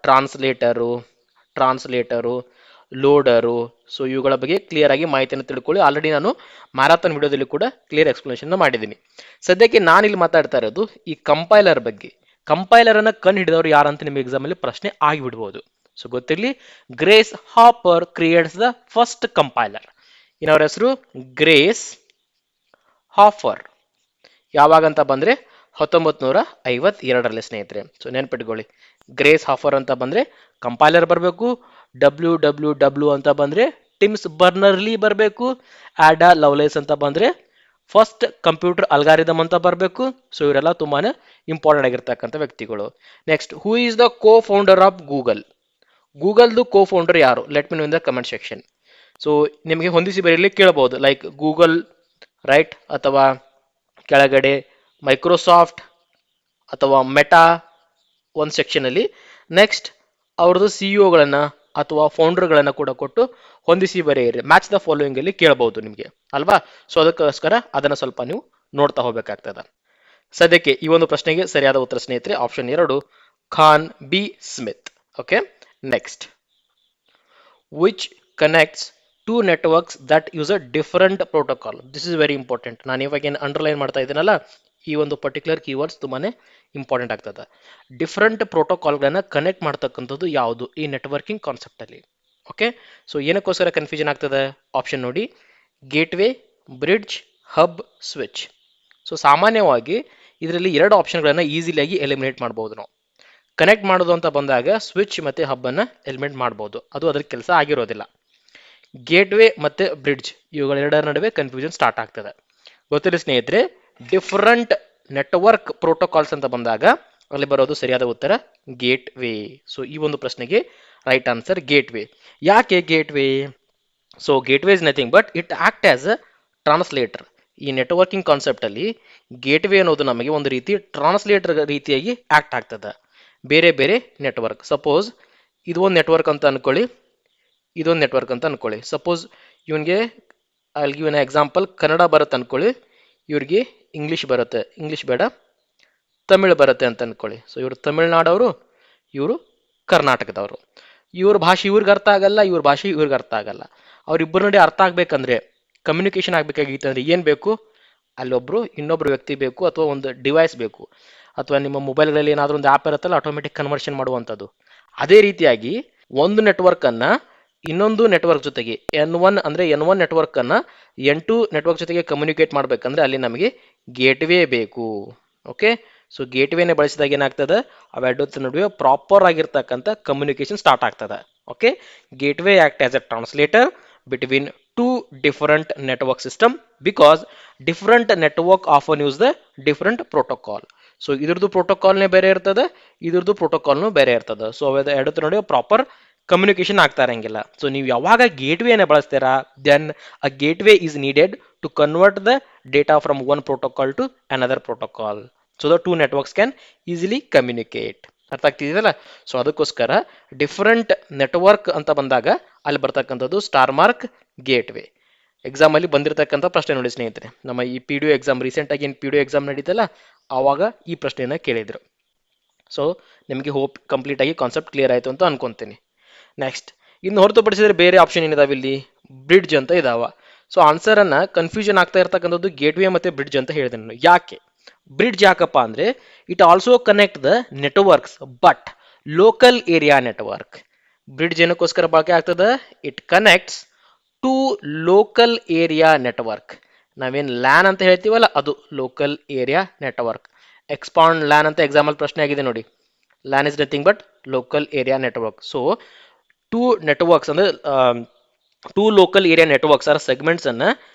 ಟ್ರಾನ್ಸ್ಲೇಟರು, ಲೋಡರು. ಸೊ ಇವುಗಳ ಬಗ್ಗೆ ಕ್ಲಿಯರ್ ಆಗಿ ಮಾಹಿತಿಯನ್ನು ತಿಳ್ಕೊಳ್ಳಿ. ಆಲ್ರೆಡಿ ನಾನು ಮ್ಯಾರಥಾನ್ ವಿಡಿಯೋದಲ್ಲಿ ಕೂಡ ಕ್ಲಿಯರ್ ಎಕ್ಸ್ಪ್ಲನೇಷನ್ ಮಾಡಿದ್ದೀನಿ. ಸದ್ಯಕ್ಕೆ ನಾನಿಲ್ಲಿ ಮಾತಾಡ್ತಾ ಇರೋದು ಈ ಕಂಪೈಲರ್ ಬಗ್ಗೆ. ಕಂಪೈಲರ್ ಅನ್ನ ಕಂಡು ಹಿಡಿದವರು ಯಾರಂತ ನಿಮಗೆ ಎಕ್ಸಾಮ್ ಅಲ್ಲಿ ಪ್ರಶ್ನೆ ಆಗಿಬಿಡ್ಬೋದು. ಸೊ ಗೊತ್ತಿರಲಿ, Grace Hopper creates the first compiler. ಇನ್ನವರ ಹೆಸರು ಗ್ರೇಸ್ ಹಾಫರ್. ಯಾವಾಗಂತ ಬಂದ್ರೆ 1952ರಲ್ಲಿ ಸ್ನೇಹಿತರೆ. ಸೊ ನೆನ್ಪಿಟ್ಕೊಳ್ಳಿ, ಗ್ರೇಸ್ ಹಾಫರ್ ಅಂತ ಬಂದ್ರೆ ಕಂಪೈಲರ್ ಬರಬೇಕು, WWW ಅಂತ ಬಂದ್ರೆ ಟಿಮ್ಸ್ ಬರ್ನರ್ಲಿ ಬರಬೇಕು, ಆಡಾ ಲವ್ಲೇಸ್ ಅಂತ ಬಂದ್ರೆ ಫಸ್ಟ್ ಕಂಪ್ಯೂಟರ್ ಅಲ್ಗಾರಿದಮ್ ಅಂತ ಬರಬೇಕು. ಸೊ ಇವರೆಲ್ಲ ತುಂಬಾನೇ ಇಂಪಾರ್ಟೆಂಟ್ ಆಗಿರ್ತಕ್ಕಂಥ ವ್ಯಕ್ತಿಗಳು. Next, who is the co founder of Google? ಗೂಗಲ್ದು ಕೋ ಫೌಂಡರ್ ಯಾರು? Let me know in the comment section. So ನಿಮಗೆ ಹೊಂದಿಸಿ ಬರೀಲಿ ಕೇಳಬಹುದು, ಲೈಕ್ ಗೂಗಲ್ ರೈಟ್, ಅಥವಾ ಕೆಳಗಡೆ ಮೈಕ್ರೋಸಾಫ್ಟ್ ಅಥವಾ ಮೆಟಾ ಒಂದು ಸೆಕ್ಷನ್ ಅಲ್ಲಿ. ನೆಕ್ಸ್ಟ್, ಅವ್ರದ್ದು CEO ಅಥವಾ ಫೌಂಡರ್ಗಳನ್ನ ಕೂಡ ಕೊಟ್ಟು ಹೊಂದಿಸಿ ಬರೆಯಿರಿ. ಮ್ಯಾಚ್ ದ ಫಾಲೋಯಿಂಗ್ ಅಲ್ಲಿ ಕೇಳಬಹುದು ನಿಮಗೆ ಅಲ್ವಾ? ಸೊ ಅದಕ್ಕೋಸ್ಕರ ಅದನ್ನ ಸ್ವಲ್ಪ ನೀವು ನೋಡ್ತಾ ಹೋಗ್ಬೇಕಾಗ್ತದ. ಸದ್ಯಕ್ಕೆ ಈ ಒಂದು ಪ್ರಶ್ನೆಗೆ ಸರಿಯಾದ ಉತ್ತರ ಸ್ನೇಹಿತರೆ option 2, Khan B Smith. Okay, next, which connects two networks that use a different protocol? This is very important. ನಾನು ಇವಾಗ ಏನು ಅಂಡರ್ಲೈನ್ ಮಾಡ್ತಾ ಇದ್ದೀನಲ್ಲ, ಈ ಒಂದು ಪರ್ಟಿಕ್ಯುಲರ್ ಕೀವರ್ಡ್ಸ್ ತುಂಬಾನೇ ಇಂಪಾರ್ಟೆಂಟ್ ಆಗ್ತದೆ. ಡಿಫರೆಂಟ್ ಪ್ರೋಟೋಕಾಲ್ಗಳನ್ನ ಕನೆಕ್ಟ್ ಮಾಡ್ತಕ್ಕಂಥದ್ದು ಯಾವುದು ಈ ನೆಟ್ವರ್ಕಿಂಗ್ ಕಾನ್ಸೆಪ್ಟ್ ಅಲ್ಲಿ? ಓಕೆ, ಸೊ ಏನಕ್ಕೋಸ್ಕರ ಕನ್ಫ್ಯೂಷನ್ ಆಗ್ತದೆ? ಆಪ್ಷನ್ ನೋಡಿ, gateway, bridge, hub, switch. So ಸಾಮಾನ್ಯವಾಗಿ ಇದರಲ್ಲಿ 2 ಆಪ್ಷನ್ಗಳನ್ನ ಈಸಿಲಿಯಾಗಿ ಎಲಿಮಿನೇಟ್ ಮಾಡಬಹುದು ನಾವು. ಕನೆಕ್ಟ್ ಮಾಡೋದು ಅಂತ ಬಂದಾಗ ಸ್ವಿಚ್ ಮತ್ತೆ ಹಬ್ ಅನ್ನ ಎಲಿಮಿನೇಟ್ ಮಾಡಬಹುದು, ಅದು ಅದರ ಕೆಲಸ ಆಗಿರೋದಿಲ್ಲ. ಗೇಟ್ವೇ ಮತ್ತೆ ಬ್ರಿಡ್ಜ್ ಇವುಗಳೆರಡರ ನಡುವೆ ಕನ್ಫ್ಯೂಷನ್ ಸ್ಟಾರ್ಟ್ ಆಗ್ತದೆ. ಗೊತ್ತಿಲ್ಲ ಸ್ನೇಹಿತರೆ, ಡಿಫರೆಂಟ್ ನೆಟ್ವರ್ಕ್ ಪ್ರೋಟೋಕಾಲ್ಸ್ ಅಂತ ಬಂದಾಗ ಅಲ್ಲಿ ಬರೋದು ಸರಿಯಾದ ಉತ್ತರ ಗೇಟ್ವೇ. ಸೊ ಈ ಒಂದು ಪ್ರಶ್ನೆಗೆ ರೈಟ್ ಆನ್ಸರ್ ಗೇಟ್ವೇ. ಯಾಕೆ gateway? So gateway is nothing but it act as a translator. ಈ ನೆಟ್ವರ್ಕಿಂಗ್ ಕಾನ್ಸೆಪ್ಟ್ ಅಲ್ಲಿ ಗೇಟ್ವೇ ಅನ್ನೋದು ನಮಗೆ ಒಂದು ರೀತಿ ಟ್ರಾನ್ಸ್ಲೇಟರ್ ರೀತಿಯಾಗಿ ಆಕ್ಟ್ ಆಗ್ತದೆ. ಬೇರೆ ಬೇರೆ ನೆಟ್ವರ್ಕ್, ಸಪೋಸ್ ಇದು ಒಂದು ನೆಟ್ವರ್ಕ್ ಅಂತ ಅನ್ಕೊಳ್ಳಿ, ಇದೊಂದು ನೆಟ್ವರ್ಕ್ ಅಂತ ಅನ್ಕೊಳ್ಳಿ. ಸಪೋಸ್ ಇವನಿಗೆ I give an example, Kannada ಬರುತ್ತೆ ಅನ್ಕೊಳ್ಳಿ, ಇವ್ರಿಗೆ ಇಂಗ್ಲೀಷ್ ಬರುತ್ತೆ, ಇಂಗ್ಲೀಷ್ ಬೇಡ ತಮಿಳ್ ಬರುತ್ತೆ ಅಂತ ಅನ್ಕೊಳ್ಳಿ. ಸೊ ಇವರು ತಮಿಳ್ನಾಡವರು, ಇವರು ಕರ್ನಾಟಕದವರು. ಇವ್ರ ಭಾಷೆ ಇವ್ರಿಗೆ ಅರ್ಥ ಆಗಲ್ಲ, ಇವ್ರ ಭಾಷೆ ಇವ್ರಿಗೆ ಅರ್ಥ ಆಗಲ್ಲ. ಅವ್ರಿಬ್ಬರ ನಡೆ ಅರ್ಥ ಆಗ್ಬೇಕಂದ್ರೆ, ಕಮ್ಯುನಿಕೇಶನ್ ಆಗ್ಬೇಕಾಗಿತ್ತಂದ್ರೆ ಏನ್ ಬೇಕು? ಅಲ್ಲೊಬ್ರು ಇನ್ನೊಬ್ರು ವ್ಯಕ್ತಿ ಬೇಕು, ಅಥವಾ ಒಂದು ಡಿವೈಸ್ ಬೇಕು, ಅಥವಾ ನಿಮ್ಮ ಮೊಬೈಲ್ಗಳಲ್ಲಿ ಏನಾದರೂ ಒಂದು ಆ್ಯಪ್ ಇರುತ್ತಲ್ಲ ಆಟೋಮೆಟಿಕ್ ಕನ್ವರ್ಷನ್ ಮಾಡುವಂಥದ್ದು. ಅದೇ ರೀತಿಯಾಗಿ ಒಂದು ನೆಟ್ವರ್ಕ್ ಅನ್ನ ಇನ್ನೊಂದು ನೆಟ್ವರ್ಕ್ ಜೊತೆಗೆ N1 ಅಂದರೆ N1 ನೆಟ್ವರ್ಕನ್ನು N2 ನೆಟ್ವರ್ಕ್ ಜೊತೆಗೆ ಕಮ್ಯುನಿಕೇಟ್ ಮಾಡಬೇಕಂದ್ರೆ ಅಲ್ಲಿ ನಮಗೆ ಗೇಟ್ವೇ ಬೇಕು. ಓಕೆ, ಸೊ ಗೇಟ್ವೇನೆ ಬಳಸಿದಾಗ ಏನಾಗ್ತದೆ, ಅವೆರಡು ನಡುವೆ ಪ್ರಾಪರ್ ಆಗಿರ್ತಕ್ಕಂಥ ಕಮ್ಯುನಿಕೇಶನ್ ಸ್ಟಾರ್ಟ್ ಆಗ್ತದೆ. Okay, gateway act as A translator between two different network system because different network often use the different protocol. So ಇದ್ರದ್ದು ಪ್ರೋಟೋಕಾಲ್ನೇ ಬೇರೆ ಇರ್ತದೆ, ಇದ್ರದ್ದು ಪ್ರೋಟೋಕಾಲ್ನು ಬೇರೆ ಇರ್ತದೆ. ಸೊ ಅವೆರಡು ಎರಡು ನಡುವೆ ಪ್ರಾಪರ್ ಕಮ್ಯುನಿಕೇಶನ್ ಆಗ್ತಾ ಇರಂಗಿಲ್ಲ. ಸೊ ನೀವು ಯಾವಾಗ ಗೇಟ್ವೇನ ಬಳಸ್ತೀರಾ, then a gateway is needed to convert the data from one protocol to another protocol so the two networks can easily communicate. ಅರ್ಥ ಆಗ್ತಿದೆಯಲ್ಲ? ಸೊ ಅದಕ್ಕೋಸ್ಕರ ಡಿಫರೆಂಟ್ ನೆಟ್ವರ್ಕ್ ಅಂತ ಬಂದಾಗ ಅಲ್ಲಿ ಬರ್ತಕ್ಕಂಥದ್ದು ಸ್ಟಾರ್ ಮಾರ್ಕ್ ಗೇಟ್ವೇ. ಎಕ್ಸಾಮಲ್ಲಿ ಬಂದಿರತಕ್ಕಂಥ ಪ್ರಶ್ನೆ ನೋಡಿ ಸ್ನೇಹಿತರೆ, ನಮ್ಮ ಈ ಪಿ ಡಿ ಒ ಎಕ್ಸಾಮ್ ರೀಸೆಂಟಾಗಿ ಏನು ಪಿ ಡಿ ಒ ಎಕ್ಸಾಮ್ ನಡೀತಲ್ಲ ಆವಾಗ ಈ ಪ್ರಶ್ನೆಯನ್ನು ಕೇಳಿದರು. ಸೊ ನಿಮಗೆ ಹೋಪ್ ಕಂಪ್ಲೀಟ್ ಆಗಿ ಕಾನ್ಸೆಪ್ಟ್ ಕ್ಲಿಯರ್ ಆಯಿತು ಅಂತ ಅನ್ಕೊಂತೀನಿ. ನೆಕ್ಸ್ಟ್, ಇನ್ನು ಹೊರತುಪಡಿಸಿದ್ರೆ ಬೇರೆ ಆಪ್ಷನ್ ಏನಿದಾವೆ ಇಲ್ಲಿ, ಬ್ರಿಡ್ಜ್ ಅಂತ ಇದಾವ. ಸೊ ಆನ್ಸರನ್ನು ಕನ್ಫ್ಯೂಷನ್ ಆಗ್ತಾ ಇರ್ತಕ್ಕಂಥದ್ದು ಗೇಟ್ವೇ ಮತ್ತು ಬ್ರಿಡ್ಜ್ ಅಂತ ಹೇಳಿದೆ ನಾನು. ಯಾಕೆ ಬ್ರಿಡ್ಜ್ ಯಾಕಪ್ಪ ಅಂದರೆ it also connect the networks but local area network. Bridge ಏನಕ್ಕೋಸ್ಕರ ಬಳಕೆ ಆಗ್ತದೆ, it connects to local area network. ನಾವೇನು ಲ್ಯಾನ್ ಅಂತ ಹೇಳ್ತೀವಲ್ಲ ಅದು local area network. Expand LAN ಅಂತ ಎಕ್ಸಾಂಪಲ್ ಪ್ರಶ್ನೆ ಆಗಿದೆ ನೋಡಿ. LAN is nothing but local area network. So two networks ಅಂದರೆ two local area networks or segments ಅನ್ನು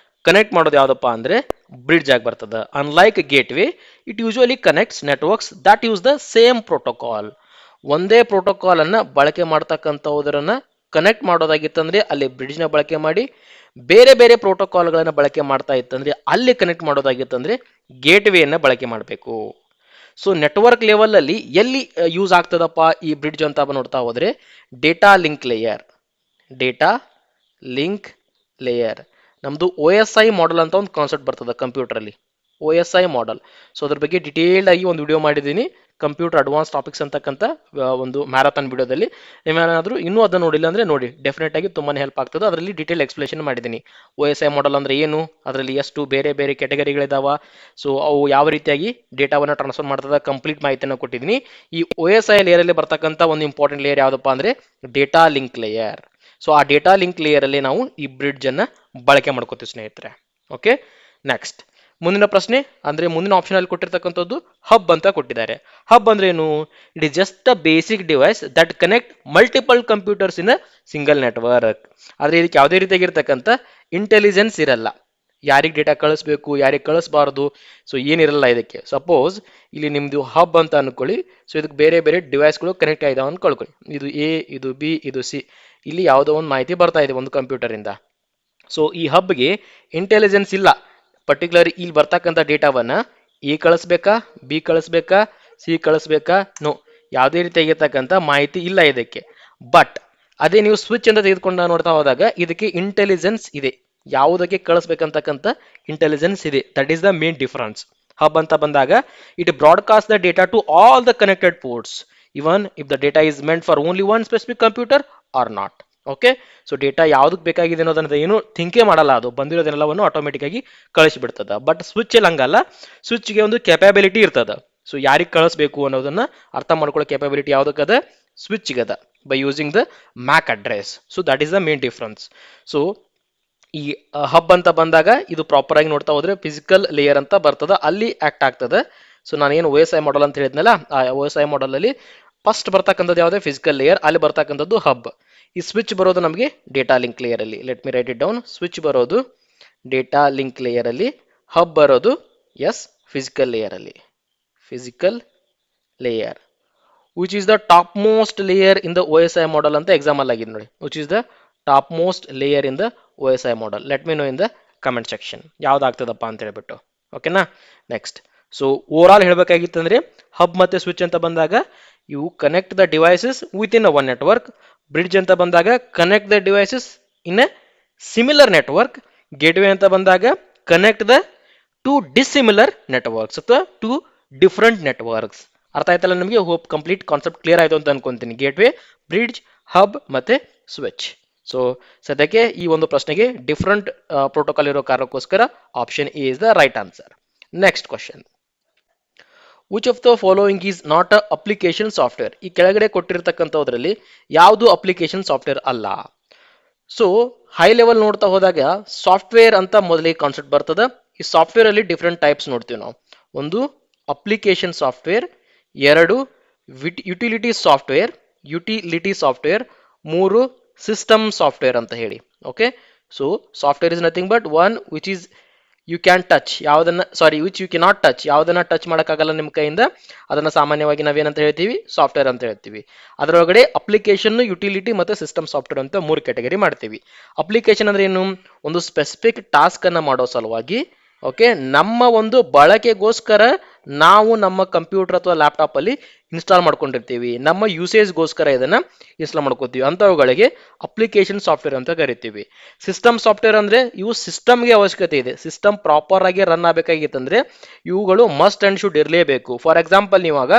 ಕನೆಕ್ಟ್ ಮಾಡೋದು ಯಾವುದಪ್ಪ ಅಂದರೆ ಬ್ರಿಡ್ಜ್ ಆಗಿ ಬರ್ತದೆ. Unlike gateway it usually connects networks that use the same protocol. ಒಂದೇ ಪ್ರೋಟೋಕಾಲ್ ಅನ್ನು ಬಳಕೆ ಮಾಡ್ತಕ್ಕಂಥವುದರನ್ನು ಕನೆಕ್ಟ್ ಮಾಡೋದಾಗಿತ್ತಂದ್ರೆ ಅಲ್ಲಿ ಬ್ರಿಡ್ಜ್ನ ಬಳಕೆ ಮಾಡಿ, ಬೇರೆ ಬೇರೆ ಪ್ರೋಟೋಕಾಲ್ಗಳನ್ನು ಬಳಕೆ ಮಾಡ್ತಾ ಇತ್ತಂದ್ರೆ ಅಲ್ಲಿ ಕನೆಕ್ಟ್ ಮಾಡೋದಾಗಿತ್ತಂದ್ರೆ ಗೇಟ್ವೇಯನ್ನು ಬಳಕೆ ಮಾಡಬೇಕು. ಸೊ ನೆಟ್ವರ್ಕ್ ಲೆವೆಲಲ್ಲಿ ಎಲ್ಲಿ ಯೂಸ್ ಆಗ್ತದಪ್ಪ ಈ ಬ್ರಿಡ್ಜ್ ಅಂತ ನೋಡ್ತಾ ಹೋದರೆ data link layer. Data link layer ನಮ್ಮದು OSI ಮಾಡೆಲ್ ಅಂತ ಒಂದು ಕಾನ್ಸೆಪ್ಟ್ ಬರ್ತದೆ ಕಂಪ್ಯೂಟರಲ್ಲಿ, OSI ಮಾಡೆಲ್. ಸೊ ಅದ್ರ ಬಗ್ಗೆ ಡಿಟೇಲ್ಡ್ ಆಗಿ ಒಂದು ವಿಡಿಯೋ ಮಾಡಿದ್ದೀನಿ, ಕಂಪ್ಯೂಟರ್ ಅಡ್ವಾನ್ಸ್ ಟಾಪಿಕ್ಸ್ ಅಂತಕ್ಕಂಥ ಒಂದು ಮ್ಯಾರಥಾನ್ ವಿಡಿಯೋದಲ್ಲಿ. ನೀವೇನಾದರೂ ಇನ್ನೂ ಅದನ್ನು ನೋಡಿಲ್ಲ ಅಂದರೆ ನೋಡಿ, ಡೆಫಿನೆಟ್ ಆಗಿ ತುಂಬಾ ಹೆಲ್ಪ್ ಆಗ್ತದೆ. ಅದರಲ್ಲಿ ಡೀಟೇಲ್ ಎಕ್ಸ್ಪ್ಲೇಷನ್ ಮಾಡಿದ್ದೀನಿ. OSI ಮಾಡೆಲ್ ಅಂದರೆ ಏನು, ಅದರಲ್ಲಿ ಎಷ್ಟು ಬೇರೆ ಬೇರೆ ಕ್ಯಾಟಗರಿಗಳಿದಾವೆ, ಸೊ ಅವು ಯಾವ ರೀತಿಯಾಗಿ ಡೇಟಾವನ್ನು ಟ್ರಾನ್ಸ್ಫರ್ ಮಾಡ್ತದೆ, ಕಂಪ್ಲೀಟ್ ಮಾಹಿತಿಯನ್ನು ಕೊಟ್ಟಿದ್ದೀನಿ. ಈ OSI ಲೇಯರಲ್ಲಿ ಬರ್ತಕ್ಕಂಥ ಒಂದು ಇಂಪಾರ್ಟೆಂಟ್ ಲೇಯರ್ ಯಾವುದಪ್ಪ ಅಂದರೆ ಡೇಟಾ ಲಿಂಕ್ ಲೇಯರ್. ಸೊ ಆ ಡೇಟಾ ಲಿಂಕ್ ಲೇಯರಲ್ಲಿ ನಾವು ಈ ಬ್ರಿಡ್ಜನ್ನು ಬಳಕೆ ಮಾಡ್ಕೋತೀವಿ ಸ್ನೇಹಿತರೆ. ಓಕೆ, ನೆಕ್ಸ್ಟ್ ಮುಂದಿನ ಪ್ರಶ್ನೆ ಅಂದರೆ ಮುಂದಿನ ಆಪ್ಷನ್ ಅಲ್ಲಿ ಕೊಟ್ಟಿರ್ತಕ್ಕಂಥದ್ದು ಹಬ್ ಅಂತ ಕೊಟ್ಟಿದ್ದಾರೆ. ಹಬ್ ಅಂದ್ರೆ ಏನು? It is just a basic device that connect multiple computers in a single network. ಆದರೆ ಇದಕ್ಕೆ ಯಾವುದೇ ರೀತಿಯಾಗಿರ್ತಕ್ಕಂಥ ಇಂಟೆಲಿಜೆನ್ಸ್ ಇರಲ್ಲ. ಯಾರಿಗೆ ಡೇಟಾ ಕಳಿಸ್ಬೇಕು, ಯಾರಿಗೆ ಕಳಿಸ್ಬಾರ್ದು, ಸೊ ಏನಿರಲ್ಲ ಇದಕ್ಕೆ. ಸಪೋಸ್ ಇಲ್ಲಿ ನಿಮ್ಮದು ಹಬ್ ಅಂತ ಅನ್ಕೊಳ್ಳಿ. ಸೊ ಇದಕ್ಕೆ ಬೇರೆ ಬೇರೆ ಡಿವೈಸ್ಗಳು ಕನೆಕ್ಟ್ ಆಗಿದಾವೆ ಅಂತ ಕಳ್ಕೊಳ್ಳಿ. ಇದು A, ಇದು B, ಇದು C. ಇಲ್ಲಿ ಯಾವುದೋ ಒಂದು ಮಾಹಿತಿ ಬರ್ತಾ ಇದೆ ಒಂದು ಕಂಪ್ಯೂಟರಿಂದ. ಸೊ ಈ ಹಬ್ಗೆ ಇಂಟೆಲಿಜೆನ್ಸ್ ಇಲ್ಲ. ಪರ್ಟಿಕ್ಯುಲರ್ ಇಲ್ಲಿ ಬರ್ತಕ್ಕಂಥ ಡೇಟಾವನ್ನು A ಕಳಿಸ್ಬೇಕಾ, B ಕಳಿಸ್ಬೇಕಾ, C ಕಳಿಸ್ಬೇಕಾ, ನೋ, ಯಾವುದೇ ರೀತಿಯಾಗಿರ್ತಕ್ಕಂಥ ಮಾಹಿತಿ ಇಲ್ಲ ಇದಕ್ಕೆ. ಬಟ್ ಅದೇ ನೀವು ಸ್ವಿಚ್ ಅಂತ ತೆಗೆದುಕೊಂಡು ನೋಡ್ತಾ ಹೋದಾಗ ಇದಕ್ಕೆ ಇಂಟೆಲಿಜೆನ್ಸ್ ಇದೆ, ಯಾವುದಕ್ಕೆ ಕಳಿಸ್ಬೇಕಂತಕ್ಕಂಥ ಇಂಟೆಲಿಜೆನ್ಸ್ ಇದೆ. That is the main difference. Hub ಅಂತ ಬಂದಾಗ it broadcast the data to all the connected ports even if the data is meant for only one specific computer or not. Okay, so data ಯಾವುದಕ್ಕೆ ಬೇಕಾಗಿದೆ ಅನ್ನೋದನ್ನ ಏನು ಥಿಂಕೇ ಮಾಡಲ್ಲ, ಅದು ಬಂದಿರೋದೆಲ್ಲವನ್ನು automatic ಆಗಿ ಕಳಿಸಿಬಿಡ್ತದೆ. But switch ಅಲ್ಲಿ ಹಂಗಲ್ಲ, ಸ್ವಿಚ್ಗೆ ಒಂದು ಕೆಪಾಬಿಲಿಟಿ ಇರ್ತದೆ. ಸೊ ಯಾರಿಗೆ ಕಳಿಸ್ಬೇಕು ಅನ್ನೋದನ್ನ ಅರ್ಥ ಮಾಡ್ಕೊಳ್ಳೋ ಕೆಪಾಬಿಲಿಟಿ ಯಾವುದಕ್ಕದ, ಸ್ವಿಚ್ಗೆ ಅದ, by using the MAC address. So that is the main difference. So ಈ ಹಬ್ ಅಂತ ಬಂದಾಗ ಇದು ಪ್ರಾಪರ್ ಆಗಿ ನೋಡ್ತಾ ಹೋದ್ರೆ ಫಿಸಿಕಲ್ ಲೇಯರ್ ಅಂತ ಬರ್ತದೆ, ಅಲ್ಲಿ ಆಕ್ಟ್ ಆಗ್ತದೆ. ಸೊ ನಾನೇನು OSI ಮಾಡೆಲ್ ಅಂತ ಹೇಳಿದ್ನಲ್ಲ, ಆ OSI ಮಾಡೆಲ್ ಅಲ್ಲಿ ಫಸ್ಟ್ ಬರ್ತಕ್ಕಂಥದ್ದು ಯಾವುದೇ ಫಿಸಿಕಲ್ ಲೇಯರ್, ಅಲ್ಲಿ ಬರ್ತಕ್ಕಂಥದ್ದು ಹಬ್. ಈ ಸ್ವಿಚ್ ಬರೋದು ನಮಗೆ ಡೇಟಾ ಲಿಂಕ್ ಲೇಯರ್ ಅಲ್ಲಿ. Let me write it down. Switch ಬರೋದು ಡೇಟಾ ಲಿಂಕ್ ಲೇಯರ್ ಅಲ್ಲಿ, ಹಬ್ ಬರೋದು ಫಿಸಿಕಲ್ ಲೇಯರ್ ಅಲ್ಲಿ. Physical layer which is the top most layer in the OSI model ಅಂತ ಎಕ್ಸಾಂಪಲ್ ಆಗಿದೆ ನೋಡಿ. Which is the top most layer in the OSI model. Let me know in the comment section ಯಾವ್ದಾಗ್ತದಪ್ಪ ಅಂತ ಹೇಳ್ಬಿಟ್ಟು. ಓಕೆನಾ, next. So over all ಹೇಳಬೇಕಾಗಿತ್ತಂದ್ರೆ hub ಮತ್ತೆ switch ಅಂತ ಬಂದಾಗ ಇವು connect the devices within one network. Bridge ಅಂತ ಬಂದಾಗ connect the devices in a similar network. Gateway ಅಂತ ಬಂದಾಗ connect the to dissimilar networks ಅಥವಾ ಟು ಡಿಫರೆಂಟ್ ನೆಟ್ವರ್ಕ್ಸ್. ಅರ್ಥ ಆಯ್ತಲ್ಲ ನಿಮಗೆ? ಹೋಪ್ ಕಂಪ್ಲೀಟ್ ಕಾನ್ಸೆಪ್ಟ್ ಕ್ಲಿಯರ್ ಆಯಿತು ಅಂತ ಅನ್ಕೊಂತೀನಿ. ಗೇಟ್ವೇ, ಬ್ರಿಡ್ಜ್, ಹಬ್ ಮತ್ತೆ ಸ್ವಿಚ್. ಸೊ ಸದ್ಯಕ್ಕೆ ಈ ಒಂದು ಪ್ರಶ್ನೆಗೆ ಡಿಫರೆಂಟ್ ಪ್ರೋಟೋಕಾಲ್ ಇರೋ ಕಾರಣಕ್ಕೋಸ್ಕರ option A is the right answer. Next question, which of the following is not a application software? ಈ ಕೆಳಗಡೆ ಕೊಟ್ಟಿರ್ತಕ್ಕಂಥದ್ರಲ್ಲಿ ಯಾವುದು ಅಪ್ಲಿಕೇಶನ್ ಸಾಫ್ಟ್ವೇರ್ ಅಲ್ಲ? ಸೊ ಹೈ ಲೆವೆಲ್ ನೋಡ್ತಾ ಹೋದಾಗ ಸಾಫ್ಟ್ವೇರ್ ಅಂತ ಮೊದಲಿಗೆ ಕಾನ್ಸೆಪ್ಟ್ ಬರ್ತದ. ಈ ಸಾಫ್ಟ್ವೇರ್ ಅಲ್ಲಿ ಡಿಫ್ರೆಂಟ್ ಟೈಪ್ಸ್ ನೋಡ್ತೀವಿ ನಾವು. ಒಂದು ಅಪ್ಲಿಕೇಶನ್ ಸಾಫ್ಟ್ವೇರ್, ಎರಡು ಯುಟಿಲಿಟಿ ಸಾಫ್ಟ್ವೇರ್, ಮೂರು ಸಿಸ್ಟಮ್ ಸಾಫ್ಟ್ವೇರ್ ಅಂತ ಹೇಳಿ. Okay, so software is nothing but one which is you can touch, ಯಾವುದನ್ನ sorry which you cannot touch, ಯಾವುದನ್ನ ಟಚ್ ಮಾಡೋಕ್ಕಾಗಲ್ಲ ನಿಮ್ಮ ಕೈಯಿಂದ, ಅದನ್ನ ಸಾಮಾನ್ಯವಾಗಿ ನಾವೇನಂತ ಹೇಳ್ತೀವಿ, ಸಾಫ್ಟ್ವೇರ್ ಅಂತ ಹೇಳ್ತೀವಿ. ಅದರೊಳಗಡೆ ಅಪ್ಲಿಕೇಶನ್, ಯುಟಿಲಿಟಿ ಮತ್ತು ಸಿಸ್ಟಮ್ ಸಾಫ್ಟ್ವೇರ್ ಅಂತ ಮೂರು ಕ್ಯಾಟಗರಿ ಮಾಡ್ತೀವಿ. ಅಪ್ಲಿಕೇಶನ್ ಅಂದ್ರೆ ಏನು? ಒಂದು ಸ್ಪೆಸಿಫಿಕ್ ಟಾಸ್ಕ್ ಅನ್ನ ಮಾಡೋ ಸಲುವಾಗಿ, ಓಕೆ, ನಮ್ಮ ಒಂದು ಬಳಕೆಗೋಸ್ಕರ ನಾವು ನಮ್ಮ ಕಂಪ್ಯೂಟರ್ ಅಥವಾ ಲ್ಯಾಪ್ಟಾಪ್ ಅಲ್ಲಿ ಇನ್ಸ್ಟಾಲ್ ಮಾಡ್ಕೊಂಡಿರ್ತೀವಿ, ನಮ್ಮ ಯೂಸೇಜ್ಗೋಸ್ಕರ ಇದನ್ನ ಇನ್ಸ್ಟಾಲ್ ಮಾಡ್ಕೋತೀವಿ, ಅಂತವುಗಳಿಗೆ ಅಪ್ಲಿಕೇಶನ್ ಸಾಫ್ಟ್ವೇರ್ ಅಂತ ಕರಿತೀವಿ. ಸಿಸ್ಟಮ್ ಸಾಫ್ಟ್ವೇರ್ ಅಂದ್ರೆ ಇವು ಸಿಸ್ಟಮ್ಗೆ ಅವಶ್ಯಕತೆ ಇದೆ, ಸಿಸ್ಟಮ್ ಪ್ರಾಪರ್ ಆಗಿ ರನ್ ಆಗಬೇಕಾಗಿತ್ತಂದ್ರೆ ಇವುಗಳು ಮಸ್ಟ್ ಅಂಡ್ ಶುಡ್ ಇರಲೇಬೇಕು. ಫಾರ್ ಎಕ್ಸಾಂಪಲ್, ನೀವಾಗ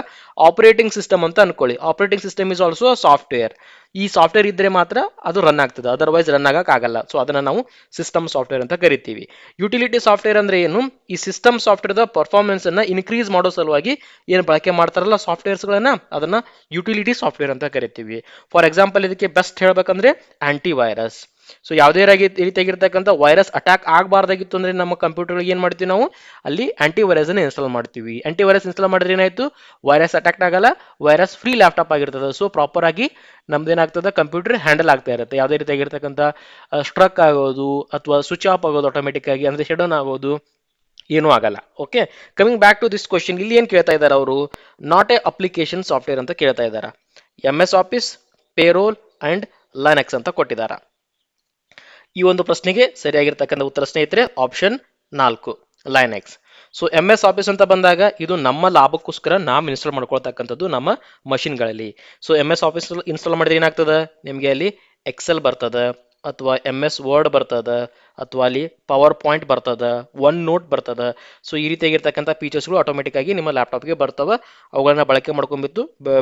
ಆಪರೇಟಿಂಗ್ ಸಿಸ್ಟಮ್ ಅಂತ ಅನ್ಕೊಳ್ಳಿ, operating system is also software. ಈ ಸಾಫ್ಟ್ವೇರ್ ಇದ್ರೆ ಮಾತ್ರ ಅದು ರನ್ ಆಗ್ತದೆ, ಅದರ್ವೈಸ್ ರನ್ ಆಗಕ್ ಆಗಲ್ಲ. ಸೊ ಅದನ್ನ ನಾವು ಸಿಸ್ಟಮ್ ಸಾಫ್ಟ್ವೇರ್ ಅಂತ ಕರಿತೀವಿ. ಯುಟಿಲಿಟಿ ಸಾಫ್ಟ್ವೇರ್ ಅಂದ್ರೆ ಏನು? ಈ ಸಿಸ್ಟಮ್ ಸಾಫ್ಟ್ವೇರ್ ಪರ್ಫಾರ್ಮೆನ್ಸ್ ಅನ್ನ ಇನ್ಕ್ರೀಸ್ ಮಾಡೋ ಸಲುವಾಗಿ ಏನು ಬಳಕೆ ಮಾಡ್ತಾರಲ್ಲ ಸಾಫ್ಟ್ವೇರ್ಸ್ ಗಳನ್ನ, ಅದನ್ನ ಯುಟಿಲಿಟಿ ಸಾಫ್ಟ್ವೇರ್ ಅಂತ ಕರಿತೀವಿ. ಫಾರ್ ಎಕ್ಸಾಂಪಲ್, ಇದಕ್ಕೆ ಬೆಸ್ಟ್ ಹೇಳ್ಬೇಕಂದ್ರೆ ಆಂಟಿ ವೈರಸ್. ಸೊ ಯಾವುದೇ ರೀತಿಯಾಗಿರ್ತಕ್ಕಂಥ ವೈರಸ್ ಅಟ್ಯಾಕ್ ಆಗಬಾರ್ದಾಗಿತ್ತು ಅಂದ್ರೆ ನಮ್ಮ ಕಂಪ್ಯೂಟರ್ ಏನ್ ಮಾಡ್ತೀವಿ ನಾವು, ಅಲ್ಲಿ ಆಂಟಿ ವೈರಸ್ ಅನ್ನು ಇನ್ಸ್ಟಾಲ್ ಮಾಡ್ತೀವಿ. ಆಂಟಿ ವೈರಸ್ ಇನ್ಸ್ಟಾಲ್ ಮಾಡಿದ್ರೆ ಏನಾಯ್ತು, ವೈರಸ್ ಅಟ್ಯಾಕ್ ಆಗಲ್ಲ, ವೈರಸ್ ಫ್ರೀ ಲ್ಯಾಪ್ಟಾಪ್ ಆಗಿರ್ತದೆ. ಸೊ ಪ್ರಾಪರ್ ಆಗಿ ನಮ್ದೇನಾಗ್ತದೆ, ಕಂಪ್ಯೂಟರ್ ಹ್ಯಾಂಡಲ್ ಆಗ್ತಾ ಇರುತ್ತೆ. ಯಾವುದೇ ರೀತಿಯಾಗಿರ್ತಕ್ಕಂಥ ಸ್ಟ್ರಕ್ ಆಗೋದು ಅಥವಾ ಸ್ವಿಚ್ ಆಫ್ ಆಗೋದು ಆಟೋಮೆಟಿಕ್ ಆಗಿ, ಅಂದ್ರೆ ಶಟ್ ಡೌನ್ ಆಗೋದು ಏನೂ ಆಗಲ್ಲ. Okay, coming back to this question, ಇಲ್ಲಿ ಏನ್ ಕೇಳ್ತಾ ಇದ್ದಾರೆ ಅವರು, ನಾಟ್ ಎ ಅಪ್ಲಿಕೇಶನ್ ಸಾಫ್ಟ್ವೇರ್ ಅಂತ ಕೇಳ್ತಾ ಇದ್ದಾರೆ. MS office, payroll and Linux ಅಂತ ಕೊಟ್ಟಿದ್ದಾರೆ. ಈ ಒಂದು ಪ್ರಶ್ನೆಗೆ ಸರಿಯಾಗಿರ್ತಕ್ಕಂಥ ಉತ್ತರ ಸ್ನೇಹಿತರೆ option 4, Linux. So MS office ಅಂತ ಬಂದಾಗ ಇದು ನಮ್ಮ ಲಾಭಕ್ಕೋಸ್ಕರ ನಾವು ಇನ್ಸ್ಟಾಲ್ ಮಾಡ್ಕೊಳ್ತಕ್ಕಂಥದ್ದು ನಮ್ಮ ಮಷಿನ್ಗಳಲ್ಲಿ. ಸೊ MS ಆಫೀಸ್ ಇನ್ಸ್ಟಾಲ್ ಮಾಡಿದ್ರೆ ಏನಾಗ್ತದೆ, ನಿಮಗೆ ಅಲ್ಲಿ ಎಕ್ಸೆಲ್ ಬರ್ತದ, ಅಥವಾ MS ವರ್ಡ್ ಬರ್ತದ, ಅಥವಾ ಅಲ್ಲಿ ಪವರ್ ಪಾಯಿಂಟ್ ಬರ್ತದ, ಒನ್ ನೋಟ್ ಬರ್ತದ. ಸೊ ಈ ರೀತಿಯಾಗಿರ್ತಕ್ಕಂಥ ಫೀಚರ್ಸ್ಗಳು ಆಟೋಮೆಟಿಕ್ ಆಗಿ ನಿಮ್ಮ ಲ್ಯಾಪ್ಟಾಪ್ಗೆ ಬರ್ತವೆ. ಅವುಗಳನ್ನ ಬಳಕೆ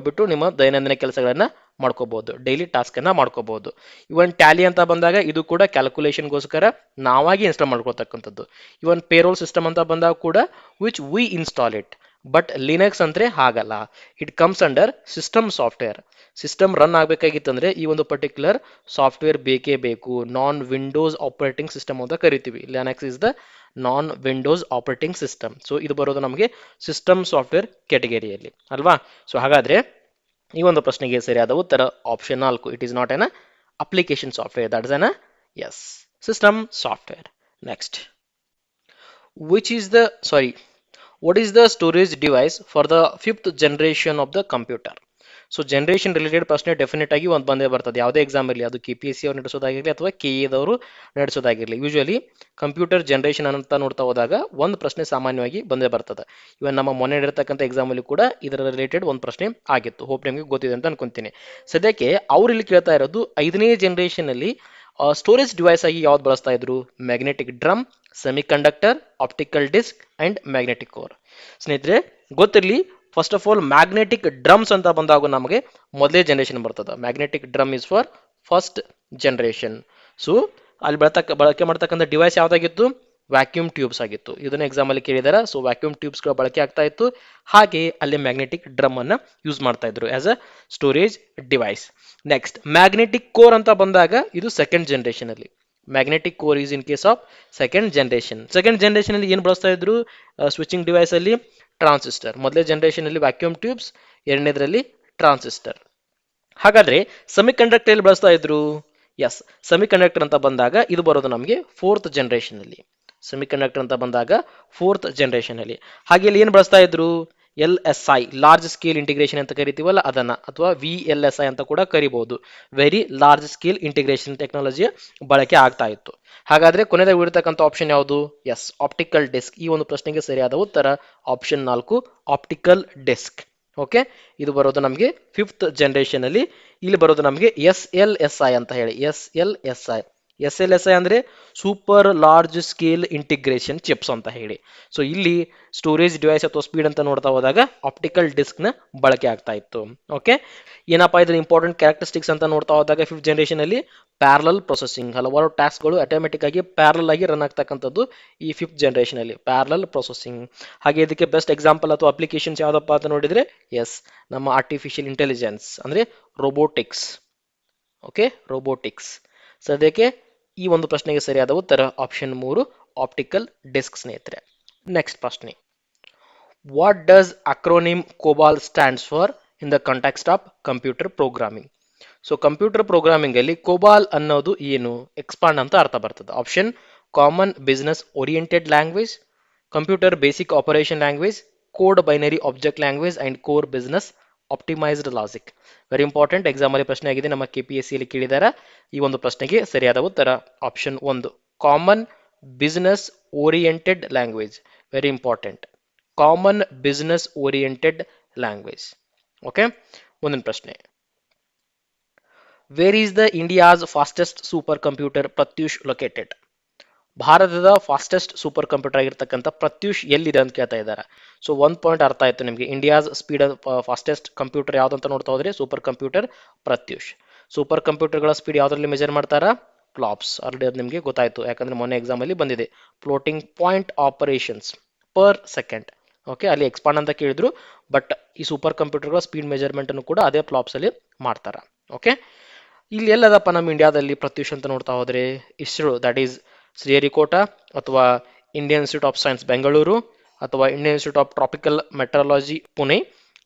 ಬಿಟ್ಟು ನಿಮ್ಮ ದೈನಂದಿನ ಕೆಲಸಗಳನ್ನ ಮಾಡ್ಕೋಬಹುದು, ಡೈಲಿ ಟಾಸ್ಕ್ ಅನ್ನ ಮಾಡ್ಕೋಬಹುದು. ಇವನ್ ಟ್ಯಾಲಿ ಅಂತ ಬಂದಾಗ ಇದು ಕೂಡ ಕ್ಯಾಲ್ಕುಲೇಷನ್ಗೋಸ್ಕರ ನಾವಾಗಿ ಇನ್ಸ್ಟಾಲ್ ಮಾಡ್ಕೊಳ್ತಕ್ಕಂಥದ್ದು. ಇವನ್ ಪೇರೋಲ್ ಸಿಸ್ಟಮ್ ಅಂತ ಬಂದಾಗ ಕೂಡ which we install it. But Linux ಅಂದ್ರೆ ಹಾಗಲ್ಲ, it comes under system software. System run ಆಗಬೇಕಾಗಿತ್ತಂದ್ರೆ ಈ ಒಂದು ಪರ್ಟಿಕ್ಯುಲರ್ ಸಾಫ್ಟ್ವೇರ್ ಬೇಕೇ ಬೇಕು. ನಾನ್ ವಿಂಡೋಸ್ ಆಪರೇಟಿಂಗ್ ಸಿಸ್ಟಮ್ ಅಂತ ಕರಿತೀವಿ. Linux is the non Windows operating system. So ಇದು ಬರೋದು ನಮಗೆ ಸಿಸ್ಟಮ್ ಸಾಫ್ಟ್ವೇರ್ ಕ್ಯಾಟಗರಿಯಲ್ಲಿ ಅಲ್ವಾ. ಸೊ ಹಾಗಾದ್ರೆ ಈ ಒಂದು ಪ್ರಶ್ನೆಗೆ ಸರಿಯಾದ ಉತ್ತರ option 4, it is not an application software, that is an as system software. Next, which is the sorry what is the storage device for the 5th generation of the computer? So generation related ಪ್ರಶ್ನೆ definite ಆಗಿ ಒಂದು ಬಂದೇ ಬರ್ತದೆ, ಯಾವುದೇ exam ಇರಲಿ, ಅದು KPSC ಅವ್ರು ನಡೆಸೋದಾಗಿರಲಿ ಅಥವಾ KE ದವರು ನಡೆಸೋದಾಗಿರಲಿ. ಯೂಶುವಲಿ ಕಂಪ್ಯೂಟರ್ ಜನರೇಷನ್ ಅಂತ ನೋಡ್ತಾ ಹೋದಾಗ ಒಂದು ಪ್ರಶ್ನೆ ಸಾಮಾನ್ಯವಾಗಿ ಬಂದೇ ಬರ್ತದೆ. ಇವನ್ ನಮ್ಮ ಮೊನ್ನೆ ನಡೆರ್ತಕ್ಕಂಥ ಎಕ್ಸಾಮ್ ಅಲ್ಲಿ ಕೂಡ ಇದರ ರಿಲೇಟೆಡ್ ಒಂದು ಪ್ರಶ್ನೆ ಆಗಿತ್ತು. ಹೋಪ್ ನಿಮಗೆ ಗೊತ್ತಿದೆ ಅಂತ ಅನ್ಕೊಂತೀನಿ. ಸದ್ಯಕ್ಕೆ ಅವ್ರು ಇಲ್ಲಿ ಕೇಳ್ತಾ ಇರೋದು 5ನೇ ಜನರೇಷನ್ ಅಲ್ಲಿ ಸ್ಟೋರೇಜ್ ಡಿವೈಸ್ ಆಗಿ ಯಾವ್ದು ಬಳಸ್ತಾ ಇದ್ರು? Magnetic drum, semiconductor, optical disc and magnetic core. ಸ್ನೇಹಿತರೆ ಗೊತ್ತಿರಲಿ, first of all magnetic drums ಅಂತ ಬಂದಾಗ ನಮಗೆ ಮೊದಲೇ ಜನರೇಷನ್ ಬರ್ತದೆ. Magnetic drum is for first generation. So ಅಲ್ಲಿ ಬಳಕೆ ಮಾಡ್ತಕ್ಕಂಥ ಡಿವೈಸ್ ಯಾವ್ದಾಗಿತ್ತು? ವ್ಯಾಕ್ಯೂಮ್ ಟ್ಯೂಬ್ಸ್ ಆಗಿತ್ತು. ಇದನ್ನ ಎಕ್ಸಾಮ್ ಅಲ್ಲಿ ಕೇಳಿದಾರೆ. ಸೊ ವ್ಯಾಕ್ಯೂಮ್ ಟ್ಯೂಬ್ಸ್ ಗಳ ಬಳಕೆ ಆಗ್ತಾ ಇತ್ತು. ಹಾಗೆ ಅಲ್ಲಿ ಮ್ಯಾಗ್ನೆಟಿಕ್ ಡ್ರಮ್ ಅನ್ನ ಯೂಸ್ ಮಾಡ್ತಾ ಇದ್ರು as a storage device. Next, magnetic core ಅಂತ ಬಂದಾಗ ಇದು ಸೆಕೆಂಡ್ ಜನರೇಷನ್ ಅಲ್ಲಿ. Magnetic core is in case of second generation. Second generation ಅಲ್ಲಿ ಏನು ಬಳಸ್ತಾ ಇದ್ರು ಸ್ವಿಚಿಂಗ್ ಡಿವೈಸ್ ಅಲ್ಲಿ? ಟ್ರಾನ್ಸಿಸ್ಟರ್. ಮೊದಲೇ ಜನರೇಷನ್ ಅಲ್ಲಿ ವ್ಯಾಕ್ಯೂಮ್ ಟ್ಯೂಬ್ಸ್, ಎರಡನೇದ್ರಲ್ಲಿ ಟ್ರಾನ್ಸಿಸ್ಟರ್. ಹಾಗಾದ್ರೆ ಸೆಮಿಕಂಡಕ್ಟರ್ ಎಲ್ಲಿ ಬಳಸ್ತಾ ಇದ್ರು? ಎಸ್, ಸೆಮಿಕಂಡಕ್ಟರ್ ಅಂತ ಬಂದಾಗ ಇದು ಬರೋದು ನಮಗೆ ಫೋರ್ತ್ ಜನರೇಷನ್ ಅಲ್ಲಿ. ಸೆಮಿಕಂಡಕ್ಟರ್ ಅಂತ ಬಂದಾಗ ಫೋರ್ತ್ ಜನರೇಷನ್ ಅಲ್ಲಿ. ಹಾಗೆ ಇಲ್ಲಿ ಏನು ಬಳಸ್ತಾ ಇದ್ರು? LSI, ಲಾರ್ಜ್ ಸ್ಕೇಲ್ ಇಂಟಿಗ್ರೇಷನ್ ಅಂತ ಕರಿತೀವಲ್ಲ ಅದನ್ನ, ಅಥವಾ VLSI ಅಂತ ಕೂಡ ಕರಿಬಹುದು. ವೆರಿ ಲಾರ್ಜ್ ಸ್ಕೇಲ್ ಇಂಟಿಗ್ರೇಷನ್ ಟೆಕ್ನಾಲಜಿಯ ಬಳಕೆ ಆಗ್ತಾ ಇತ್ತು. ಹಾಗಾದ್ರೆ ಕೊನೆಯದಾಗಿ ಉಳಿತಕ್ಕಂಥ ಆಪ್ಷನ್ ಯಾವುದು? Yes, optical disc. ಈ ಒಂದು ಪ್ರಶ್ನೆಗೆ ಸರಿಯಾದ ಉತ್ತರ ಆಪ್ಷನ್ 4, ಆಪ್ಟಿಕಲ್ ಡಿಸ್ಕ್. ಓಕೆ, ಇದು ಬರೋದು ನಮಗೆ 5th ಜನರೇಷನ್ ಅಲ್ಲಿ. ಇಲ್ಲಿ ಬರೋದು ನಮಗೆ SLSI ಅಂತ ಹೇಳಿ. SLSI ಅಂದ್ರೆ super large scale integration chips ಅಂತ ಹೇಳಿ. ಸೊ ಇಲ್ಲಿ ಸ್ಟೋರೇಜ್ ಡಿವೈಸ್ ಅಥವಾ ಸ್ಪೀಡ್ ಅಂತ ನೋಡ್ತಾ ಹೋದಾಗ ಆಪ್ಟಿಕಲ್ ಡಿಸ್ಕ್ ನ ಬಳಕೆ ಆಗ್ತಾ ಇತ್ತು. ಓಕೆ, ಏನಪ್ಪಾ ಇದ್ರ ಇಂಪಾರ್ಟೆಂಟ್ ಕ್ಯಾರೆಕ್ಟರಿಸ್ಟಿಕ್ಸ್ ಅಂತ ನೋಡ್ತಾ ಹೋದಾಗ 5th ಜನರೇಷನ್ ಅಲ್ಲಿ ಪ್ಯಾರಲಲ್ ಪ್ರೊಸೆಸಿಂಗ್, ಹಲವಾರು ಟಾಸ್ಕ್ ಗಳು ಆಟೋಮೆಟಿಕ್ ಆಗಿ ಪ್ಯಾರಲಲ್ ಆಗಿ ರನ್ ಆಗ್ತಕ್ಕಂಥದ್ದು ಈ 5th ಜನರೇಷನ್ ಅಲ್ಲಿ, ಪ್ಯಾರಲಲ್ ಪ್ರೊಸೆಸಿಂಗ್. ಹಾಗೆ ಇದಕ್ಕೆ ಬೆಸ್ಟ್ ಎಕ್ಸಾಂಪಲ್ ಅಥವಾ ಅಪ್ಲಿಕೇಶನ್ಸ್ ಯಾವ್ದಪ್ಪ ಅಂತ ನೋಡಿದ್ರೆ ಎಸ್, ನಮ್ಮ ಆರ್ಟಿಫಿಷಿಯಲ್ ಇಂಟೆಲಿಜೆನ್ಸ್ ಅಂದ್ರೆ ರೋಬೋಟಿಕ್ಸ್. Okay, robotics. ಸದ್ಯಕ್ಕೆ ಈ ಒಂದು ಪ್ರಶ್ನೆಗೆ ಸರಿಯಾದ ಉತ್ತರ ಆಪ್ಷನ್ 3 ಆಪ್ಟಿಕಲ್ ಡಿಸ್ಕ್ ಸ್ನೇಹಿತರೆ. ನೆಕ್ಸ್ಟ್ ಪ್ರಶ್ನೆ, what does acronym COBOL stands for in the context of computer programming? So computer programming ಅಲ್ಲಿ ಕೋಬಾಲ್ ಅನ್ನೋದು ಏನು, ಎಕ್ಸ್ಪಾಂಡ್ ಅಂತ ಅರ್ಥ ಬರ್ತದೆ. Option common business oriented language, computer basic operation language, code binary object language and core business optimised logic. Very important, exam ಅಲ್ಲಿ ಪ್ರಶ್ನೆ ಆಗಿದೆ, ನಮ್ಮ KPSC ಅಲ್ಲಿ ಕೇಳಿದಾರ. ಈ ಒಂದು ಪ್ರಶ್ನೆಗೆ ಸರಿಯಾದ ಉತ್ತರ option 1 common business oriented language. Very important, common business oriented language. Okay, ಮುಂದಿನ ಪ್ರಶ್ನೆ, where is the India's fastest super computer Pratyush located? ಭಾರತದ ಫಾಸ್ಟೆಸ್ಟ್ ಸೂಪರ್ ಕಂಪ್ಯೂಟರ್ ಆಗಿರ್ತಕ್ಕಂಥ ಪ್ರತ್ಯೂಷ್ ಎಲ್ಲಿದೆ ಅಂತ ಕೇಳ್ತಾ ಇದ್ದಾರೆ. ಸೊ ಒಂದು ಪಾಯಿಂಟ್ ಅರ್ಥ ಆಯ್ತು ನಿಮಗೆ, ಇಂಡಿಯಾಸ್ ಸ್ಪೀಡ್ ಫಾಸ್ಟೆಸ್ಟ್ ಕಂಪ್ಯೂಟರ್ ಯಾವ್ದಂತ ನೋಡ್ತಾ ಹೋದ್ರೆ ಸೂಪರ್ ಕಂಪ್ಯೂಟರ್ ಪ್ರತ್ಯೂಷ್. ಸೂಪರ್ ಕಂಪ್ಯೂಟರ್ಗಳ ಸ್ಪೀಡ್ ಯಾವ್ದ್ರಲ್ಲಿ ಮೆಜರ್ ಮಾಡ್ತಾರಾ? ಫ್ಲಾಪ್ಸ್. ಆಲ್ರೆಡಿ ಅದು ನಿಮಗೆ ಗೊತ್ತಾಯ್ತು, ಯಾಕಂದ್ರೆ ಮೊನ್ನೆ ಎಕ್ಸಾಮ್ ಅಲ್ಲಿ ಬಂದಿದೆ, floating point operations per second. Okay, ಅಲ್ಲಿ ಎಕ್ಸ್ಪಾಂಡ್ ಅಂತ ಕೇಳಿದ್ರು, ಬಟ್ ಈ ಸೂಪರ್ ಕಂಪ್ಯೂಟರ್ಗಳ ಸ್ಪೀಡ್ ಮೆಜರ್ಮೆಂಟ್ ಅನ್ನು ಕೂಡ ಅದೇ ಫ್ಲಾಪ್ಸ್ ಅಲ್ಲಿ ಮಾಡ್ತಾರ. ಓಕೆ, ಇಲ್ಲಿ ಎಲ್ಲದಪ್ಪ ನಮ್ಮ ಇಂಡಿಯಾದಲ್ಲಿ ಪ್ರತ್ಯೂಷ್ ಅಂತ ನೋಡ್ತಾ ಹೋದ್ರೆ ಇಸ್ರೋ, ದಟ್ ಈಸ್ ಶ್ರೀಹರಿಕೋಟಾ, ಅಥವಾ Indian institute of science Bengaluru, ಅಥವಾ Indian institute of tropical meteorology Pune,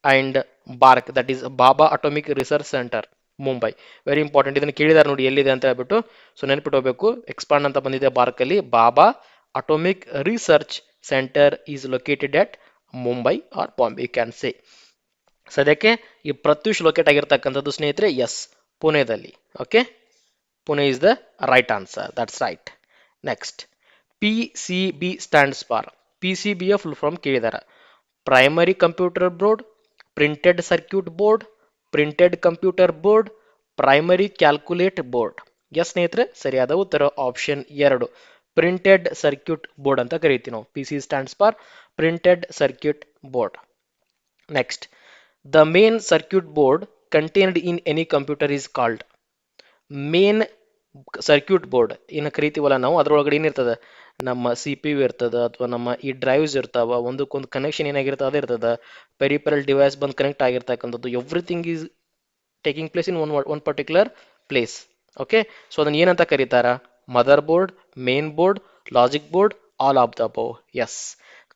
and BARC, that is Bhabha atomic research centre Mumbai. Very important, ಇದನ್ನು ಕೇಳಿದಾರೆ ನೋಡಿ ಎಲ್ಲಿದೆ ಅಂತ ಹೇಳ್ಬಿಟ್ಟು, ಸೊ ನೆನ್ಪಿಟ್ಕೋಬೇಕು. ಎಕ್ಸ್ಪಾಂಡ್ ಅಂತ ಬಂದಿದೆ ಬಾರ್ಕ್ ಅಲ್ಲಿ, Bhabha atomic research centre is located at Mumbai or Bombay you can say. ಸದ್ಯಕ್ಕೆ ಈ ಪ್ರತ್ಯೂಷ್ ಲೊಕೇಟ್ ಆಗಿರ್ತಕ್ಕಂಥದ್ದು ಸ್ನೇಹಿತರೆ ಎಸ್, ಪುಣೆದಲ್ಲಿ. Okay, Pune is the right answer, that's right. Next, PCB stands for, PCB ಯ ಫುಲ್ ಫಾರ್ಮ್ ಕೇಳಿದಾರ. Primary computer board, printed circuit board, printed computer board, primary calculate board. Yes ಸ್ನೇಹಿತರೆ, ಸರಿಯಾದ ಉತ್ತರ ಆಪ್ಷನ್ 2 ಪ್ರಿಂಟೆಡ್ ಸರ್ಕ್ಯೂಟ್ ಬೋರ್ಡ್ ಅಂತ ಕರಿತೀವಿ ನಾವು. PC stands for printed circuit board. Next, the main circuit board contained in any computer is called. Main circuit board ಏನು ಕರಿತೀವಲ್ಲ ನಾವು, ಅದ್ರೊಳಗಡೆ ಏನಿರ್ತದೆ, ನಮ್ಮ CPU ಇರ್ತದ, ಅಥವಾ ನಮ್ಮ ಈ ಡ್ರೈವ್ಸ್ ಇರ್ತಾವ, ಒಂದಕ್ಕೊಂದು ಕನೆಕ್ಷನ್ ಏನಾಗಿರ್ತದೆ ಅದೇ ಇರ್ತದ, ಪೆರಿಪರಲ್ ಡಿವೈಸ್ ಬಂದು ಕನೆಕ್ಟ್ ಆಗಿರ್ತಕ್ಕಂಥದ್ದು, everything is taking place in one particular place. Okay, so ಅದನ್ನ ಏನಂತ ಕರೀತಾರ? Motherboard, main board, logic board, all of the above. Yes,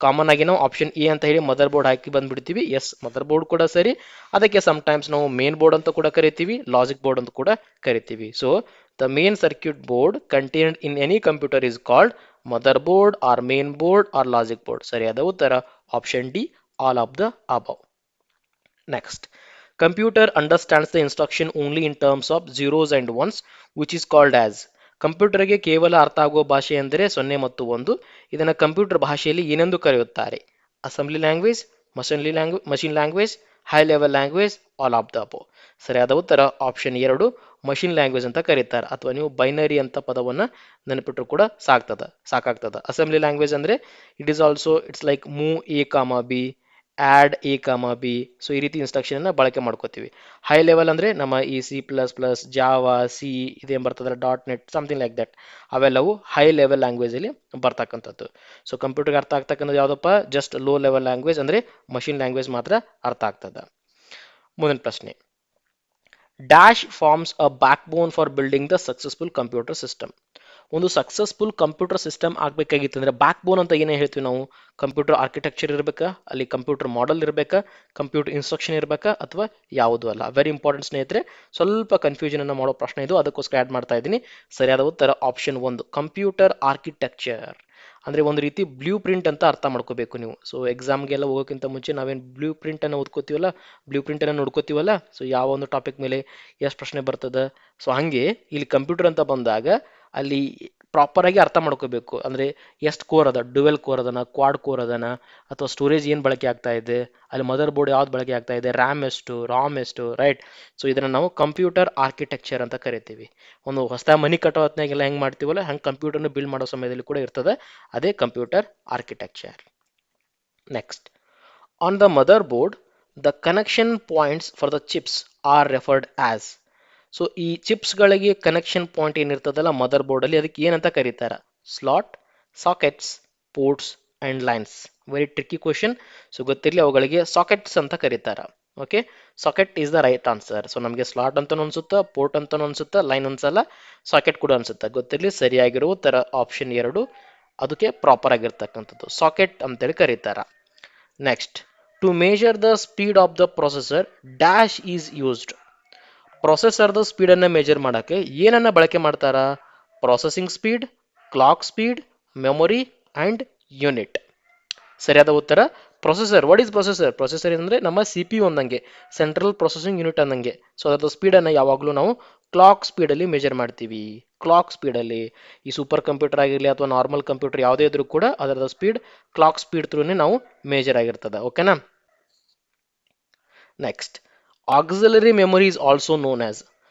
common ಆಗಿ ನಾವು ಆಪ್ಷನ್ ಎ ಅಂತ ಹೇಳಿ ಮದರ್ ಬೋರ್ಡ್ ಹಾಕಿ ಬಂದ್ಬಿಡ್ತೀವಿ. ಎಸ್, ಮದರ್ ಬೋರ್ಡ್ ಕೂಡ ಸರಿ. ಅದಕ್ಕೆ ಟೈಮ್ಸ್ ನಾವು ಮೇನ್ ಬೋರ್ಡ್ ಅಂತ ಕೂಡ ಕರಿತೀವಿ, ಲಾಜಿಕ್ ಬೋರ್ಡ್ ಅಂತ ಕೂಡ ಕರಿತೀವಿ. So the main circuit board contained in any computer is called motherboard or main board or logic board. ಸರಿಯಾದ ಉತ್ತರ option D, all of the above. Next, computer understands the instruction only in terms of zeros and ones which is called as. ಕಂಪ್ಯೂಟರ್ಗೆ ಕೇವಲ ಅರ್ಥ ಆಗುವ ಭಾಷೆ ಎಂದರೆ 0 ಮತ್ತು 1. ಇದನ್ನು ಕಂಪ್ಯೂಟರ್ ಭಾಷೆಯಲ್ಲಿ ಏನೆಂದು ಕರೆಯುತ್ತಾರೆ? Assembly language, machine language, high level language, all of the above. ಸರಿಯಾದ ಉತ್ತರ ಆಪ್ಷನ್ 2 ಮಷಿನ್ ಲ್ಯಾಂಗ್ವೇಜ್ ಅಂತ ಕರೀತಾರೆ, ಅಥವಾ ನೀವು ಬೈನರಿ ಅಂತ ಪದವನ್ನು ನೆನಪಿಟ್ಟರು ಕೂಡ ಸಾಕಾಗ್ತದ. ಅಸೆಂಬ್ಲಿ ಲ್ಯಾಂಗ್ವೇಜ್ ಅಂದ್ರೆ it is also it's like move A ಕಾಮ ಬಿ, ಆಡ್ ಎ ಕಾಮ ಬಿ, ಸೊ ಈ ರೀತಿ ಇನ್ಸ್ಟ್ರಕ್ಷನ್ ಅನ್ನ ಬಳಕೆ ಮಾಡ್ಕೋತೀವಿ. ಹೈ ಲೆವೆಲ್ ಅಂದ್ರೆ ನಮ್ಮ ಈ C++, ಜಾವಾ, ಸಿ ಇದೇನು ಬರ್ತದಲ್ಲ, .NET, ಸಮಥಿಂಗ್ ಲೈಕ್ ದಟ್, ಅವೆಲ್ಲವು ಹೈ ಲೆವೆಲ್ ಲ್ಯಾಂಗ್ವೇಜ್ ಅಲ್ಲಿ ಬರ್ತಕ್ಕಂಥದ್ದು. ಸೊ ಕಂಪ್ಯೂಟರ್ಗೆ ಅರ್ಥ ಆಗ್ತಕ್ಕಂಥದ್ದು ಯಾವುದಪ್ಪ? ಜಸ್ಟ್ ಲೋ ಲೆವೆಲ್ ಲ್ಯಾಂಗ್ವೇಜ್, ಅಂದ್ರೆ ಮಷಿನ್ ಲ್ಯಾಂಗ್ವೇಜ್ ಮಾತ್ರ ಅರ್ಥ ಆಗ್ತದ. ಮುಂದಿನ ಪ್ರಶ್ನೆ, dash forms a back bone for building the successful computer system. ಒಂದು ಸಕ್ಸಸ್ಫುಲ್ ಕಂಪ್ಯೂಟರ್ ಸಿಸ್ಟಮ್ ಆಗಬೇಕಾಗಿತ್ತಂದ್ರೆ ಬ್ಯಾಕ್ ಬೋನ್ ಅಂತ ಏನೇ ಹೇಳ್ತೀವಿ ನಾವು, ಕಂಪ್ಯೂಟರ್ ಆರ್ಕಿಟೆಕ್ಚರ್ ಇರಬೇಕಾ, ಅಲ್ಲಿ ಕಂಪ್ಯೂಟರ್ ಮಾಡೆಲ್ ಇರಬೇಕಾ, ಕಂಪ್ಯೂಟರ್ ಇನ್ಸ್ಟ್ರಕ್ಷನ್ ಇರಬೇಕಾ, ಅಥವಾ ಯಾವುದು ಅಲ್ಲ. ವೆರಿ ಇಂಪಾರ್ಟೆಂಟ್ ಸ್ನೇಹಿತರೆ, ಸ್ವಲ್ಪ ಕನ್ಫ್ಯೂಷನ್ ಅನ್ನು ಮಾಡೋ ಪ್ರಶ್ನೆ ಇದು, ಅದಕ್ಕೋಸ್ಕರ ಆ್ಯಡ್ ಮಾಡ್ತಾ ಇದ್ದೀನಿ. ಸರಿಯಾದ ಉತ್ತರ ಆಪ್ಷನ್ 1 ಕಂಪ್ಯೂಟರ್ ಆರ್ಕಿಟೆಕ್ಚರ್. ಅಂದ್ರೆ ಒಂದು ರೀತಿ ಬ್ಲೂ ಪ್ರಿಂಟ್ ಅಂತ ಅರ್ಥ ಮಾಡ್ಕೋಬೇಕು ನೀವು. ಸೊ ಎಕ್ಸಾಮ್ಗೆಲ್ಲ ಹೋಗೋಕ್ಕಿಂತ ಮುಂಚೆ ನಾವೇನು ಬ್ಲೂ ಪ್ರಿಂಟ್ ಅನ್ನು ಓದ್ಕೋತೀವಲ್ಲ, ಬ್ಲೂ ಪ್ರಿಂಟ್ ಅನ್ನು ನೋಡ್ಕೋತೀವಲ್ಲ, ಸೊ ಯಾವ ಒಂದು ಟಾಪಿಕ್ ಮೇಲೆ ಎಷ್ಟು ಪ್ರಶ್ನೆ ಬರ್ತದೆ, ಸೊ ಹಂಗೆ ಇಲ್ಲಿ ಕಂಪ್ಯೂಟರ್ ಅಂತ ಬಂದಾಗ ಅಲ್ಲಿ ಪ್ರಾಪರ್ ಆಗಿ ಅರ್ಥ ಮಾಡ್ಕೋಬೇಕು. ಅಂದ್ರೆ ಎಷ್ಟು ಕೋರ್ ಅದ, ಡುವೆಲ್ ಕೋರ್ ಅದನ, ಕ್ವಾಡ್ ಕೋರ್ ಅದನ, ಅಥವಾ ಸ್ಟೋರೇಜ್ ಏನು ಬಳಕೆ ಆಗ್ತಾ ಇದೆ, ಅಲ್ಲಿ ಮದರ್ ಬೋರ್ಡ್ ಯಾವ್ದು ಬಳಕೆ ಆಗ್ತಾ ಇದೆ, ರ್ಯಾಮ್ ಎಷ್ಟು, ರಾಮ್ ಎಷ್ಟು, ರೈಟ್. ಸೊ ಇದನ್ನ ನಾವು ಕಂಪ್ಯೂಟರ್ ಆರ್ಕಿಟೆಕ್ಚರ್ ಅಂತ ಕರಿತೀವಿ. ಒಂದು ಹೊಸ ಮನಿ ಕಟ್ಟೋ ಹೊತ್ನಾಗೆಲ್ಲ ಹೆಂಗ್ ಮಾಡ್ತೀವಲ್ಲ, ಹಂಗೆ ಕಂಪ್ಯೂಟರ್ನ ಬಿಲ್ಡ್ ಮಾಡೋ ಸಮಯದಲ್ಲಿ ಕೂಡ ಇರ್ತದೆ, ಅದೇ computer architecture. Next, on the motherboard the connection points for the chips are referred as. So ಈ ಚಿಪ್ಸ್ಗಳಿಗೆ ಕನೆಕ್ಷನ್ ಪಾಯಿಂಟ್ ಏನಿರ್ತದಲ್ಲ ಮದರ್ ಬೋರ್ಡಲ್ಲಿ, ಅದಕ್ಕೆ ಏನಂತ ಕರೀತಾರ? Slot, sockets, ports and lines. Very tricky question, so ಗೊತ್ತಿರಲಿ, ಅವುಗಳಿಗೆ ಸಾಕೆಟ್ಸ್ ಅಂತ ಕರೀತಾರ. Okay, socket is the right answer. So ನಮಗೆ ಸ್ಲಾಟ್ ಅಂತಲೂ ಅನ್ಸುತ್ತಾ, ಪೋರ್ಟ್ ಅಂತಲೂ ಅನ್ಸುತ್ತಾ, ಲೈನ್ ಅನ್ಸಲ್ಲ, ಸಾಕೆಟ್ ಕೂಡ ಅನ್ಸುತ್ತಾ. ಗೊತ್ತಿರಲಿ, ಸರಿಯಾಗಿರುವ ಉತ್ತರ ಆಪ್ಷನ್ 2 ಅದಕ್ಕೆ ಪ್ರಾಪರ್ ಆಗಿರ್ತಕ್ಕಂಥದ್ದು, ಸಾಕೆಟ್ ಅಂತೇಳಿ ಕರೀತಾರ. Next, to measure the speed of the processor dash is used. ಪ್ರೊಸೆಸರ್ದ ಸ್ಪೀಡನ್ನು ಮೇಜರ್ ಮಾಡೋಕ್ಕೆ ಏನನ್ನ ಬಳಕೆ ಮಾಡ್ತಾರ? Processing speed, clock speed, memory and unit. ಸರಿಯಾದ ಉತ್ತರ processor. What is processor? Processor ಅಂದರೆ ನಮ್ಮ ಸಿ ಪಿ ಯು ಅಂದಂಗೆ, ಸೆಂಟ್ರಲ್ ಪ್ರೊಸೆಸಿಂಗ್ ಯೂನಿಟ್ ಅಂದಂಗೆ. ಸೊ ಅದರ ಸ್ಪೀಡನ್ನು ಯಾವಾಗಲೂ ನಾವು ಕ್ಲಾಕ್ ಸ್ಪೀಡಲ್ಲಿ ಮೆಜರ್ ಮಾಡ್ತೀವಿ. ಕ್ಲಾಕ್ ಸ್ಪೀಡಲ್ಲಿ ಈ ಸೂಪರ್ ಕಂಪ್ಯೂಟರ್ ಆಗಿರಲಿ ಅಥವಾ ನಾರ್ಮಲ್ ಕಂಪ್ಯೂಟರ್ ಯಾವುದೇ ಇದ್ರೂ ಕೂಡ ಅದರ ಸ್ಪೀಡ್ ಕ್ಲಾಕ್ ಸ್ಪೀಡ್ ಥ್ರೂನೇ ನಾವು ಮೇಜರ್ ಆಗಿರ್ತದೆ. ಓಕೆನಾ? Next, auxiliary memory is also known as.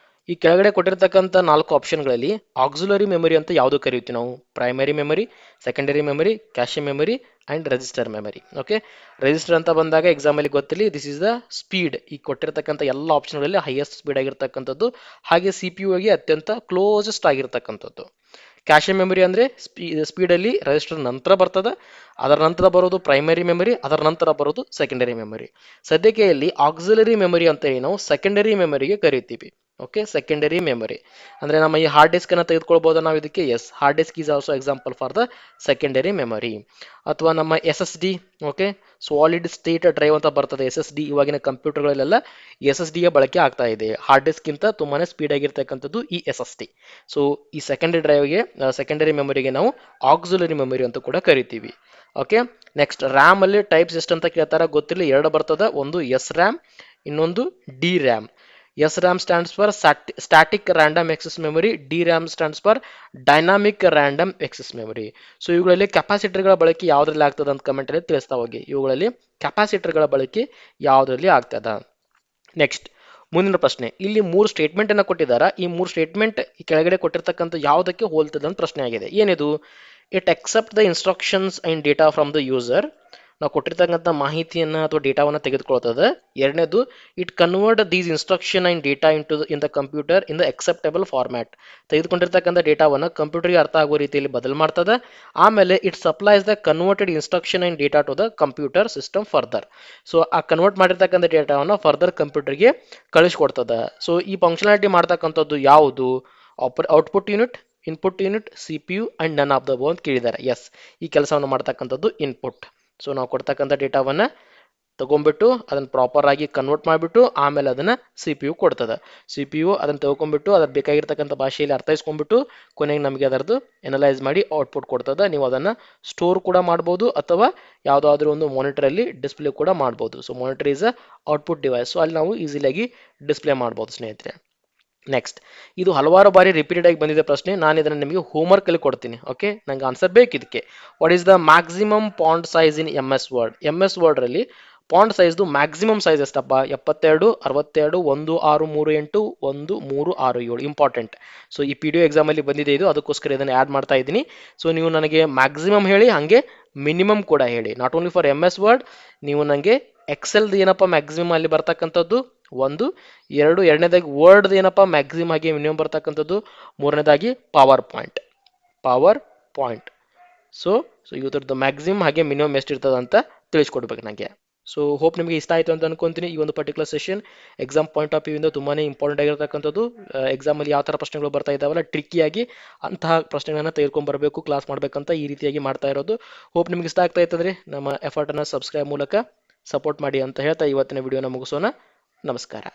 ಈ ಕೆಳಗಡೆ ಕೊಟ್ಟಿರ್ತಕ್ಕಂಥ 4 ಆಪ್ಷನ್ಗಳಲ್ಲಿ ಆಕ್ಸಿಲರಿ ಮೆಮೊರಿ ಅಂತ ಯಾವುದು ಕರೀತೀವಿ ನಾವು? Primary memory, secondary memory, cache memory and register memory. Okay, register ಅಂತ ಬಂದಾಗ ಎಕ್ಸಾಮಲ್ಲಿ ಗೊತ್ತಿರಲಿ, ದಿಸ್ ಇಸ್ ದ ಸ್ಪೀಡ್. ಈ ಕೊಟ್ಟಿರ್ತಕ್ಕಂಥ ಎಲ್ಲ ಆಪ್ಷನ್ಗಳಲ್ಲಿ ಹೈಯೆಸ್ಟ್ ಸ್ಪೀಡ್ ಆಗಿರ್ತಕ್ಕಂಥದ್ದು, ಹಾಗೆ ಸಿ ಪಿ ಯುಗೆ ಅತ್ಯಂತ ಕ್ಲೋಸೆಸ್ಟ್ ಆಗಿರ್ತಕ್ಕಂಥದ್ದು. ಕ್ಯಾಶೆ ಮೆಮೊರಿ ಅಂದರೆ ಸ್ಪೀಡಲ್ಲಿ ರಿಜಿಸ್ಟರ್ ನಂತರ ಬರ್ತದೆ, ಅದರ ನಂತರ ಬರೋದು ಪ್ರೈಮರಿ ಮೆಮೊರಿ, ಅದರ ನಂತರ ಬರೋದು ಸೆಕೆಂಡರಿ ಮೆಮೊರಿ. ಸದ್ಯಕ್ಕೆ ಇಲ್ಲಿ ಆಕ್ಸಿಲರಿ ಮೆಮೊರಿ ಅಂತ ಹೇಳಿ ನಾವು ಸೆಕೆಂಡರಿ ಮೆಮೊರಿಗೆ ಕರಿತೀವಿ. ಓಕೆ, ಸೆಕೆಂಡರಿ ಮೆಮೊರಿ ಅಂದರೆ ನಮ್ಮ ಈ ಹಾರ್ಡ್ ಡಿಸ್ಕ್ ಅನ್ನು ತೆಗೆದುಕೊಳ್ಬೋದು ನಾವು ಇದಕ್ಕೆ. Yes, hard disk is also example for the secondary memory. ಅಥವಾ ನಮ್ಮ S S D, okay, solid state drive ಅಂತ ಬರ್ತದೆ ಎಸ್ ಎಸ್ ಡಿ. ಇವಾಗಿನ ಕಂಪ್ಯೂಟರ್ಗಳಲ್ಲೆಲ್ಲ ಎಸ್ ಎಸ್ ಡಿಯ ಬಳಕೆ ಆಗ್ತಾ ಇದೆ. ಹಾರ್ಡ್ ಡಿಸ್ಕ್ಗಿಂತ ತುಂಬಾ ಸ್ಪೀಡ್ ಆಗಿರ್ತಕ್ಕಂಥದ್ದು ಈ ಎಸ್ ಎಸ್ ಡಿ. ಸೊ ಈ ಸೆಕೆಂಡರಿ ಡ್ರೈವ್ಗೆ, ಸೆಕೆಂಡರಿ ಮೆಮೊರಿಗೆ ನಾವು ಆಕ್ಸಿಲರಿ ಮೆಮೊರಿ ಅಂತ ಕೂಡ ಕರಿತೀವಿ. ಓಕೆ, ನೆಕ್ಸ್ಟ್, ರ್ಯಾಮ್ ಅಲ್ಲಿ ಟೈಪ್ಸ್ ಎಷ್ಟು ಅಂತ ಕೇಳ್ತಾರ. ಗೊತ್ತಿರಲಿ, 2 ಬರ್ತದೆ. ಒಂದು ಎಸ್ ರ್ಯಾಮ್, ಇನ್ನೊಂದು D RAM. S RAM stands for static random access memory, D RAM stands for dynamic random access memory. So ಇವುಗಳಲ್ಲಿ ಕೆಪಾಸಿಟರ್ಗಳ ಬಳಕೆ ಯಾವುದ್ರಲ್ಲಿ ಆಗ್ತದೆ ಅಂತ ಕಮೆಂಟಲ್ಲಿ ತಿಳಿಸ್ತಾ ಹೋಗಿ. ಇವುಗಳಲ್ಲಿ ಕೆಪಾಸಿಟರ್ಗಳ ಬಳಕೆ ಯಾವುದರಲ್ಲಿ ಆಗ್ತದ? ನೆಕ್ಸ್ಟ್, ಮುಂದಿನ ಪ್ರಶ್ನೆ. ಇಲ್ಲಿ 3 ಸ್ಟೇಟ್ಮೆಂಟ್ ಅನ್ನು ಕೊಟ್ಟಿದ್ದಾರೆ. ಈ 3 ಸ್ಟೇಟ್ಮೆಂಟ್ ಕೆಳಗಡೆ ಕೊಟ್ಟಿರ್ತಕ್ಕಂಥ ಯಾವುದಕ್ಕೆ ಹೋಲ್ತದೆ ಅಂತ ಪ್ರಶ್ನೆ ಆಗಿದೆ. ಏನಿದು? It accept the instructions and data from the user. ನಾವು ಕೊಟ್ಟಿರ್ತಕ್ಕಂಥ ಮಾಹಿತಿಯನ್ನು ಅಥವಾ ಡೇಟಾವನ್ನು ತೆಗೆದುಕೊಳ್ತದೆ. ಎರಡನೇದು, it convert these instruction and data in the computer in the acceptable format. ತೆಗೆದುಕೊಂಡಿರ್ತಕ್ಕಂಥ ಡೇಟಾವನ್ನು ಕಂಪ್ಯೂಟರ್ಗೆ ಅರ್ಥ ಆಗುವ ರೀತಿಯಲ್ಲಿ ಬದಲು ಮಾಡ್ತದೆ. ಆಮೇಲೆ it supplies the converted instruction and data to the computer system further. So ಆ ಕನ್ವರ್ಟ್ ಮಾಡಿರ್ತಕ್ಕಂಥ ಡೇಟಾವನ್ನು ಫರ್ದರ್ ಕಂಪ್ಯೂಟರ್ಗೆ ಕಳಿಸ್ಕೊಡ್ತದೆ. ಸೊ ಈ ಫಂಕ್ಷನಾಲಿಟಿ ಮಾಡ್ತಕ್ಕಂಥದ್ದು ಯಾವುದು? Output unit, input unit, C P you and none of the above ಅಂತ ಕೇಳಿದ್ದಾರೆ. ಎಸ್, ಈ ಕೆಲಸವನ್ನು ಮಾಡ್ತಕ್ಕಂಥದ್ದು ಇನ್ಪುಟ್. ಸೊ ನಾವು ಕೊಡ್ತಕ್ಕಂಥ ಡೇಟಾವನ್ನು ತಗೊಂಡ್ಬಿಟ್ಟು ಅದನ್ನು ಪ್ರಾಪರ್ ಆಗಿ ಕನ್ವರ್ಟ್ ಮಾಡಿಬಿಟ್ಟು ಆಮೇಲೆ ಅದನ್ನು ಸಿ ಪಿ ಯು ಕೊಡ್ತದೆ. ಸಿ ಪಿ ಯು ಅದನ್ನು ತಗೊಂಡ್ಬಿಟ್ಟು ಅದ್ರ ಬೇಕಾಗಿರ್ತಕ್ಕಂಥ ಭಾಷೆಯಲ್ಲಿ ಅರ್ಥೈಸ್ಕೊಂಡ್ಬಿಟ್ಟು ಕೊನೆಗೆ ನಮಗೆ ಅದರದ್ದು ಎನಲೈಸ್ ಮಾಡಿ ಔಟ್ಪುಟ್ ಕೊಡ್ತದೆ. ನೀವು ಅದನ್ನು ಸ್ಟೋರ್ ಕೂಡ ಮಾಡ್ಬೋದು ಅಥವಾ ಯಾವುದಾದ್ರೂ ಒಂದು ಮಾನಿಟರಲ್ಲಿ ಡಿಸ್ಪ್ಲೇ ಕೂಡ ಮಾಡ್ಬೋದು. So monitor is a output device. So ಅಲ್ಲಿ ನಾವು ಈಸಿಯಾಗಿ ಡಿಸ್ಪ್ಲೇ ಮಾಡ್ಬೋದು ಸ್ನೇಹಿತರೆ. ನೆಕ್ಸ್ಟ್, ಇದು ಹಲವಾರು ಬಾರಿ ರಿಪೀಟೆಡ್ ಆಗಿ ಬಂದಿದೆ ಪ್ರಶ್ನೆ. ನಾನು ಇದನ್ನು ನಿಮಗೆ ಹೋಮ್ವರ್ಕ್ ಅಲ್ಲಿ ಕೊಡ್ತೀನಿ. ಓಕೆ, ನಂಗೆ ಆನ್ಸರ್ ಬೇಕಿದಕ್ಕೆ. What is the maximum font size in M S Word? M S ವರ್ಡ್ರಲ್ಲಿ ಪಾಂಟ್ ಸೈಜ್ದು ಮ್ಯಾಕ್ಸಿಮಮ್ ಸೈಜ್ ಎಷ್ಟಪ್ಪ? 72, 62, 1638, 1367. ಇಂಪಾರ್ಟೆಂಟ್. ಸೊ ಈ ಪಿ ಡಿ ಒ ಎಕ್ಸಾಮಲ್ಲಿ ಬಂದಿದೆ ಇದು, ಅದಕ್ಕೋಸ್ಕರ ಇದನ್ನು ಆ್ಯಡ್ ಮಾಡ್ತಾ ಇದ್ದೀನಿ. ಸೊ ನೀವು ನನಗೆ ಮ್ಯಾಕ್ಸಿಮಮ್ ಹೇಳಿ, ಹಾಗೆ ಮಿನಿಮಮ್ ಕೂಡ ಹೇಳಿ. Not only for M S Word, ನೀವು ನನಗೆ ಎಕ್ಸೆಲ್ದು ಏನಪ್ಪ ಮ್ಯಾಕ್ಸಿಮಮ್ ಅಲ್ಲಿ ಬರ್ತಕ್ಕಂಥದ್ದು 1, 2, ಎರಡನೇದಾಗಿ ವರ್ಡ್ದು ಏನಪ್ಪ ಮ್ಯಾಕ್ಸಿಮಮ್ ಆಗಿ ಮಿನಿಮಮ್ ಬರ್ತಕ್ಕಂಥದ್ದು, ಮೂರನೇದಾಗಿ ಪವರ್ ಪಾಯಿಂಟ್. ಸೊ ಇದ್ರದ್ದು ಮ್ಯಾಕ್ಸಿಮಮ್ ಹಾಗೆ ಮಿನಿಮಮ್ ಎಷ್ಟಿರ್ತದೆ ಅಂತ ತಿಳಿಸ್ಕೊಡ್ಬೇಕು ನನಗೆ. ಸೊ ಹೋಪ್ ನಿಮಗೆ ಇಷ್ಟ ಆಯಿತು ಅಂತ ಅನ್ಕೊಂತೀನಿ. ಈ ಒಂದು particular session exam point of view ಇಂದ ತುಂಬಾ ಇಂಪಾರ್ಟೆಂಟ್ ಆಗಿರ್ತಕ್ಕಂಥದ್ದು. ಎಕ್ಸಾಮಲ್ಲಿ ಯಾವ ಥರ ಪ್ರಶ್ನೆಗಳು ಬರ್ತಾ ಇದ್ದಾವಲ್ಲ, ಟ್ರಿಕ್ಕಿಯಾಗಿ ಅಂತಹ ಪ್ರಶ್ನೆಗಳನ್ನು ತೆಗೆದುಕೊಂಡು ಬರಬೇಕು, ಕ್ಲಾಸ್ ಮಾಡಬೇಕಂತ ಈ ರೀತಿಯಾಗಿ ಮಾಡ್ತಾ ಇರೋದು. ಹೋಪ್ ನಿಮ್ಗೆ ಇಷ್ಟ ಆಗ್ತಾ ಇತ್ತಂದ್ರೆ ನಮ್ಮ ಎಫರ್ಟನ್ನು ಸಬ್ಸ್ಕ್ರೈಬ್ ಮೂಲಕ ಸಪೋರ್ಟ್ ಮಾಡಿ ಅಂತ ಹೇಳ್ತಾ ಇವತ್ತಿನ ವಿಡಿಯೋನ ಮುಗಿಸೋಣ. ನಮಸ್ಕಾರ.